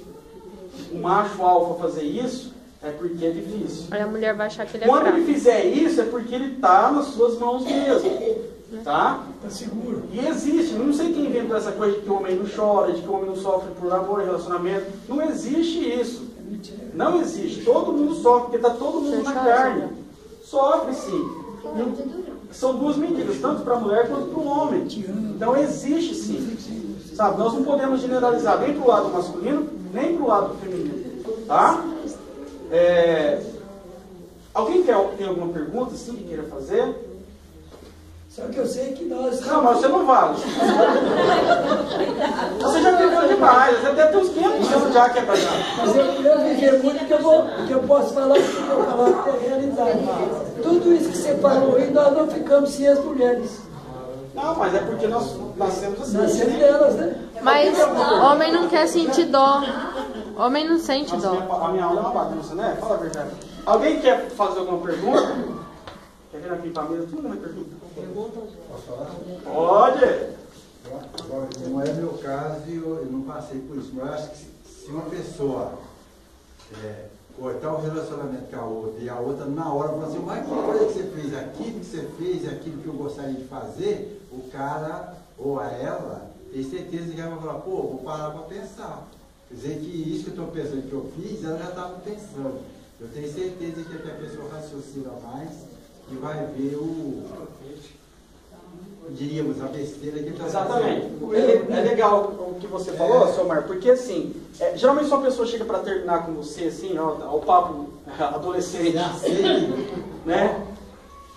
O macho alfa fazer isso é porque é difícil. Aí a mulher vai achar que ele é Quando fraco. ele fizer isso é porque ele está nas suas mãos mesmo. Tá? Está seguro. E existe, não sei quem inventou essa coisa de que o homem não chora, de que o homem não sofre por amor e relacionamento. Não existe isso. Não existe. Todo mundo sofre, porque está todo mundo na carne. Sofre sim. São duas medidas, tanto para a mulher quanto para o homem. Então existe sim. Sabe, nós não podemos generalizar nem para o lado masculino, nem para o lado feminino. Tá? Alguém tem alguma pergunta assim, que queira fazer? Só que eu sei que nós... Não, mas você não vale. Você já viveu demais, você deve ter uns 500 anos já que é pra já. Mas eu vivi muito porque eu posso falar o que eu falar que é realidade. Tudo isso que você falou aí, nós não ficamos sem as mulheres. Não, mas é porque nós nascemos assim. Nascemos delas, né? Mas homem não quer sentir dó. Homem não sente Nossa, dó. a minha aula é uma bagunça, né? Fala a verdade. Alguém quer fazer alguma pergunta? Quer vir aqui para a mesa? Todo mundo vai perguntar. Posso falar? Pode! Agora, não é meu caso e eu não passei por isso, mas eu acho que se uma pessoa cortar o relacionamento com a outra e a outra na hora falar assim, mas que coisa que você fez, aquilo que você fez, aquilo que eu gostaria de fazer, o cara ou a ela tem certeza que ela vai falar, pô, vou parar para pensar. Quer dizer que isso que eu estou pensando que eu fiz, ela já estava pensando. Eu tenho certeza que a pessoa raciocina mais e vai ver diríamos, a besteira que está Exatamente. É legal o que você falou, seu Mar, porque assim, geralmente se uma pessoa chega para terminar com você, assim, ao papo adolescente, né?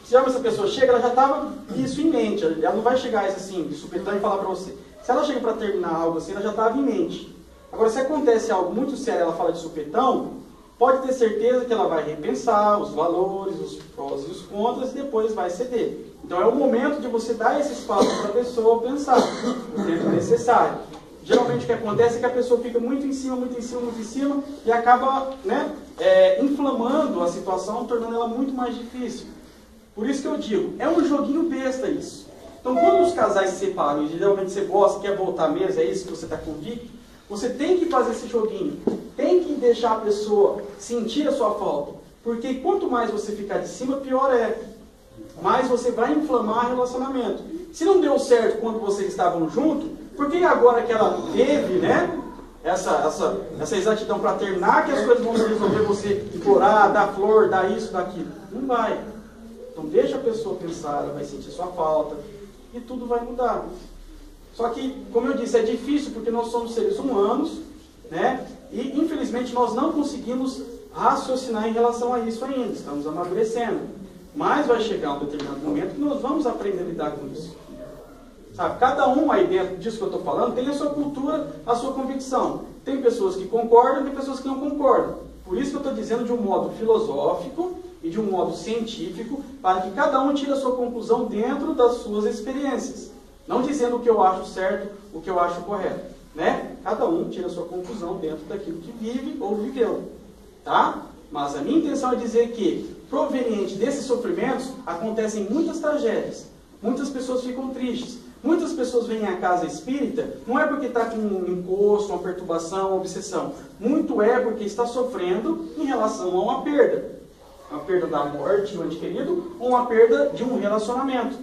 Geralmente essa pessoa chega, ela já estava isso em mente, ela não vai chegar assim, de supetão e falar para você. Se ela chega para terminar algo assim, ela já estava em mente. Agora, se acontece algo muito sério, ela fala de supetão, pode ter certeza que ela vai repensar os valores, os prós e os contras e depois vai ceder. Então é o momento de você dar esse espaço para a pessoa pensar, o tempo necessário. Geralmente o que acontece é que a pessoa fica muito em cima e acaba, né, inflamando a situação, tornando ela muito mais difícil. Por isso que eu digo, é um joguinho besta isso. Então quando os casais se separam e geralmente você gosta, quer voltar mesmo, é isso que você está convicto, você tem que fazer esse joguinho, tem que deixar a pessoa sentir a sua falta. Porque quanto mais você ficar de cima, pior é. Mais você vai inflamar o relacionamento. Se não deu certo quando vocês estavam juntos, por que agora que ela teve, né, essa exatidão para terminar, que as coisas vão se resolver, você implorar, dar flor, dar isso, dar aquilo? Não vai. Então deixa a pessoa pensar, ela vai sentir sua falta e tudo vai mudar. Só que, como eu disse, é difícil porque nós somos seres humanos, né? E infelizmente nós não conseguimos raciocinar em relação a isso ainda, estamos amadurecendo. Mas vai chegar um determinado momento que nós vamos aprender a lidar com isso. Sabe? Cada um aí dentro disso que eu estou falando tem a sua cultura, a sua convicção. Tem pessoas que concordam e tem pessoas que não concordam. Por isso que eu estou dizendo de um modo filosófico e de um modo científico, para que cada um tire a sua conclusão dentro das suas experiências. Não dizendo o que eu acho certo, o que eu acho correto. Né? Cada um tira a sua conclusão dentro daquilo que vive ou viveu. Tá? Mas a minha intenção é dizer que, proveniente desses sofrimentos, acontecem muitas tragédias. Muitas pessoas ficam tristes. Muitas pessoas vêm à casa espírita, não é porque está com um encosto, uma perturbação, uma obsessão. Muito é porque está sofrendo em relação a uma perda. Uma perda da morte do ente querido ou uma perda de um relacionamento.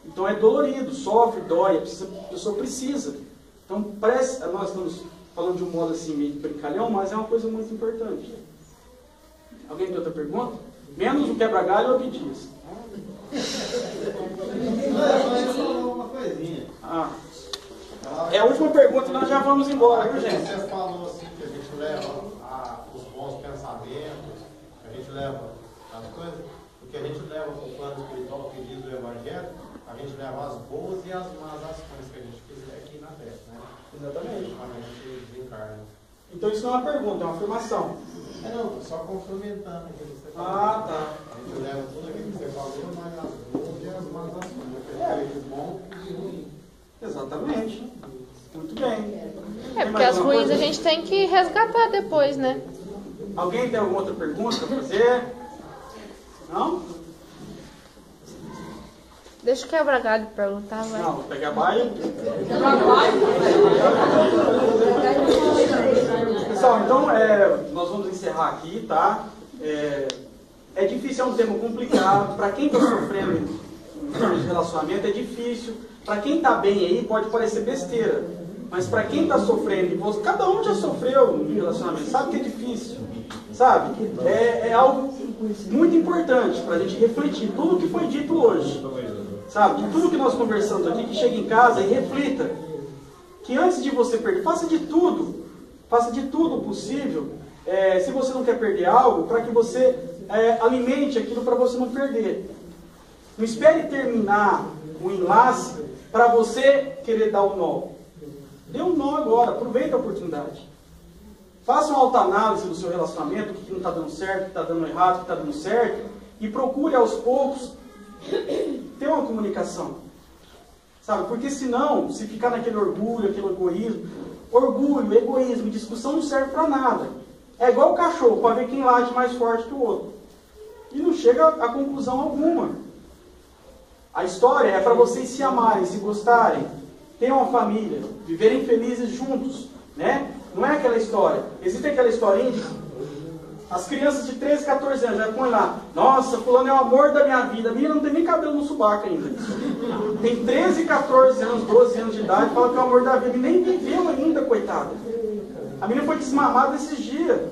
Então é dolorido, sofre, dói, a pessoa precisa. Então nós estamos falando de um modo assim meio brincalhão, mas é uma coisa muito importante. Alguém tem outra pergunta? Menos o quebra-galho ou Abdias? Uma coisinha. É a última pergunta e nós já vamos embora, viu, gente? Você falou assim que a gente leva os bons pensamentos, a gente leva as coisas, o que a gente leva para o plano espiritual, que diz o Evangelho, a gente leva as boas e as más ações que a gente fizer aqui na Terra, né? Exatamente. Quando a gente desencarna. Então isso não é uma pergunta, é uma afirmação. Não, só complementando aquilo que você falou. Ah, tá. A gente leva tudo aquilo que você falou, mas as boas e as más ações. O bom e o ruim. Exatamente. Muito bem. Porque as ruins a gente tem que resgatar depois, né? Alguém tem alguma outra pergunta para fazer? Não? Deixa o quebra-galho perguntar, vai. Não, vou pegar a baia. Pessoal, então nós vamos encerrar aqui, tá? É difícil, é um tema complicado. Para quem está sofrendo em termos de relacionamento, é difícil. Para quem está bem aí, pode parecer besteira. Mas para quem está sofrendo, cada um já sofreu em relacionamento, sabe que é difícil. Sabe? É algo muito importante para a gente refletir tudo que foi dito hoje. Sabe? De tudo que nós conversamos aqui, que chega em casa e reflita. Que antes de você perder, faça de tudo possível, se você não quer perder algo, para que você alimente aquilo para você não perder. Não espere terminar o enlace para você querer dar o nó. Dê um nó agora, aproveita a oportunidade. Faça uma autoanálise do seu relacionamento, o que não está dando certo, o que está dando errado, o que está dando certo, e procure aos poucos ter uma comunicação. Sabe? Porque senão, se ficar naquele orgulho, aquele orgulho, egoísmo, discussão não serve para nada. É igual o cachorro, para ver quem late mais forte que o outro. E não chega a conclusão alguma. A história é para vocês se amarem, se gostarem, terem uma família, viverem felizes juntos, né? Não é aquela história. Existe aquela historinha de as crianças de 13, 14 anos, já põe lá, nossa, fulano é o amor da minha vida. A menina não tem nem cabelo no sovaco ainda. Tem 13, 14 anos, 12 anos de idade, fala que é o amor da vida. E nem viveu ainda, coitada. A menina foi desmamada esses dias.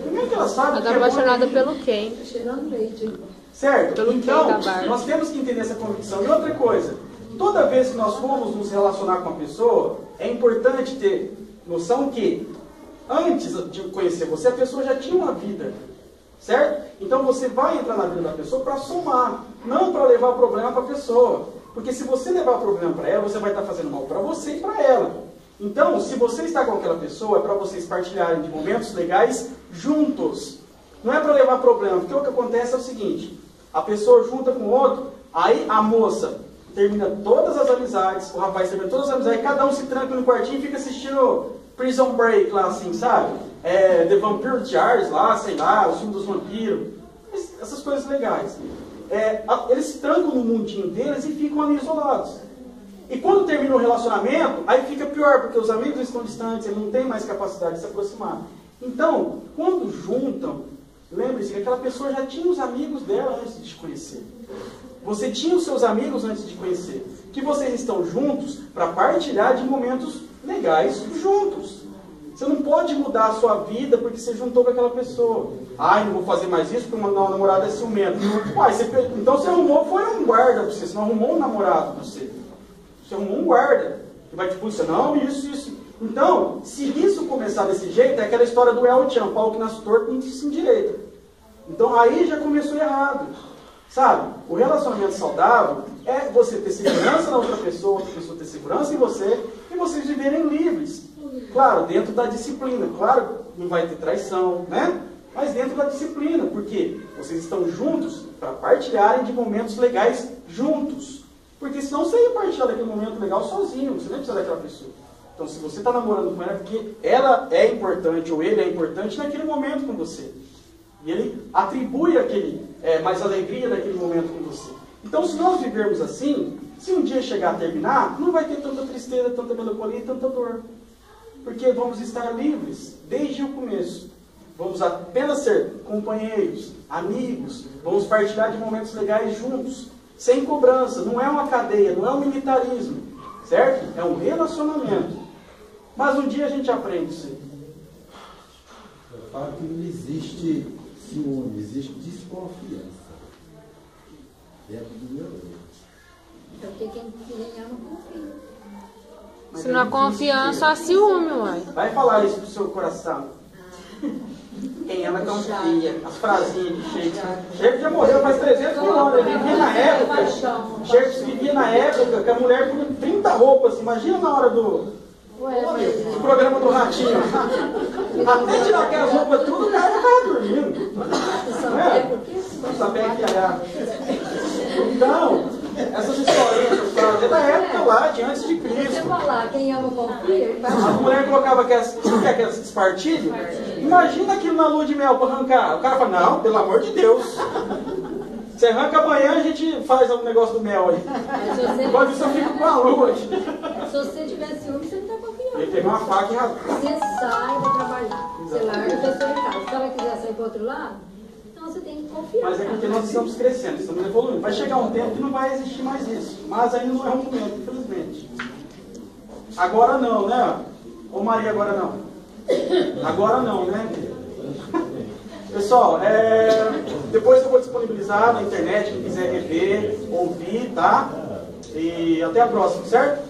Como é que ela sabe? Ela está apaixonada pelo Ken. Cheirando leite. Certo? Pelo Então, Ken da Barbie. nós temos que entender essa convicção. E outra coisa, toda vez que nós formos nos relacionar com uma pessoa, é importante ter noção que antes de conhecer você, a pessoa já tinha uma vida, certo? Então você vai entrar na vida da pessoa para somar, não para levar problema para a pessoa. Porque se você levar problema para ela, você vai estar fazendo mal para você e para ela. Então, se você está com aquela pessoa, é para vocês partilharem de momentos legais juntos. Não é para levar problema, porque o que acontece é o seguinte, a pessoa junta com o outro, aí a moça termina todas as amizades, o rapaz termina todas as amizades, aí cada um se tranca no quartinho e fica assistindo Prison Break lá, assim, sabe? The Vampire Diaries lá, sei lá, o filme dos vampiros. Essas coisas legais. Eles se trancam no mundinho deles e ficam ali isolados. E quando termina o relacionamento, aí fica pior, porque os amigos estão distantes, eles não têm mais capacidade de se aproximar. Então, quando juntam, lembre-se que aquela pessoa já tinha os amigos dela antes de te conhecer. Você tinha os seus amigos antes de conhecer. Que vocês estão juntos para partilhar de momentos legais juntos. Você não pode mudar a sua vida porque você juntou com aquela pessoa. Ai, não vou fazer mais isso porque uma namorada é ciumenta. Então você arrumou, foi um guarda para você. Você não arrumou um namorado para você. Você arrumou um guarda. Que vai te puxar, não, isso. Então, se isso começar desse jeito, é aquela história do El Chan, pau que nasce torto não se endireita. Então aí já começou errado. Sabe? O relacionamento saudável é você ter segurança na outra pessoa ter segurança em você e vocês viverem livres. Claro, dentro da disciplina. Claro, não vai ter traição, né? Mas dentro da disciplina, porque vocês estão juntos para partilharem de momentos legais juntos. Porque senão você ia partilhar daquele momento legal sozinho, você nem precisa daquela pessoa. Então, se você está namorando com ela, é porque ela é importante ou ele é importante naquele momento com você. E ele atribui mais alegria naquele momento com você. Então, se nós vivermos assim, se um dia chegar a terminar, não vai ter tanta tristeza, tanta melancolia e tanta dor. Porque vamos estar livres desde o começo. Vamos apenas ser companheiros, amigos, vamos partilhar de momentos legais juntos, sem cobrança. Não é uma cadeia, não é um militarismo, certo? É um relacionamento. Mas um dia a gente aprende isso aí. Eu falo que não existe ciúme, existe desconfiança. Dentro do meu Deus. Porque quem ama confia. Se não há confiança, há ciúme, uai. Vai falar isso pro seu coração. Quem ama confia. As frasinhas de Shakespeare. Shakespeare já morreu faz 300 anos. Ele vivia na época. Shakespeare vivia na época que a mulher punha 30 roupas. Imagina na hora O programa do ratinho. Até tirar aquelas roupas tudo, o cara já estava dormindo. Saber que era. Então, essas histórias é da época lá, de antes de Cristo. Você falar, quem ama confia, A mulher colocava aquelas espartilhas. Imagina aquilo na lua de mel para arrancar. O cara fala, não, pelo amor de Deus. Você arranca amanhã, a gente faz o negócio do mel aí. Pode ser, eu fico com a lua. Se você tiver ciúme, você não está confiando. Ele pegou uma faca e rasgou. Você sai para trabalhar. Você larga a pessoa em casa. Se ela quiser sair para o outro lado, então você tem que confiar. Mas é porque nós estamos crescendo, estamos evoluindo. Vai chegar um tempo que não vai existir mais isso. Mas ainda não é o momento, infelizmente. Agora não, né? Ô Maria, agora não. Agora não, né? Pessoal, depois eu vou disponibilizar na internet, quem quiser rever, ouvir, tá? E até a próxima, certo?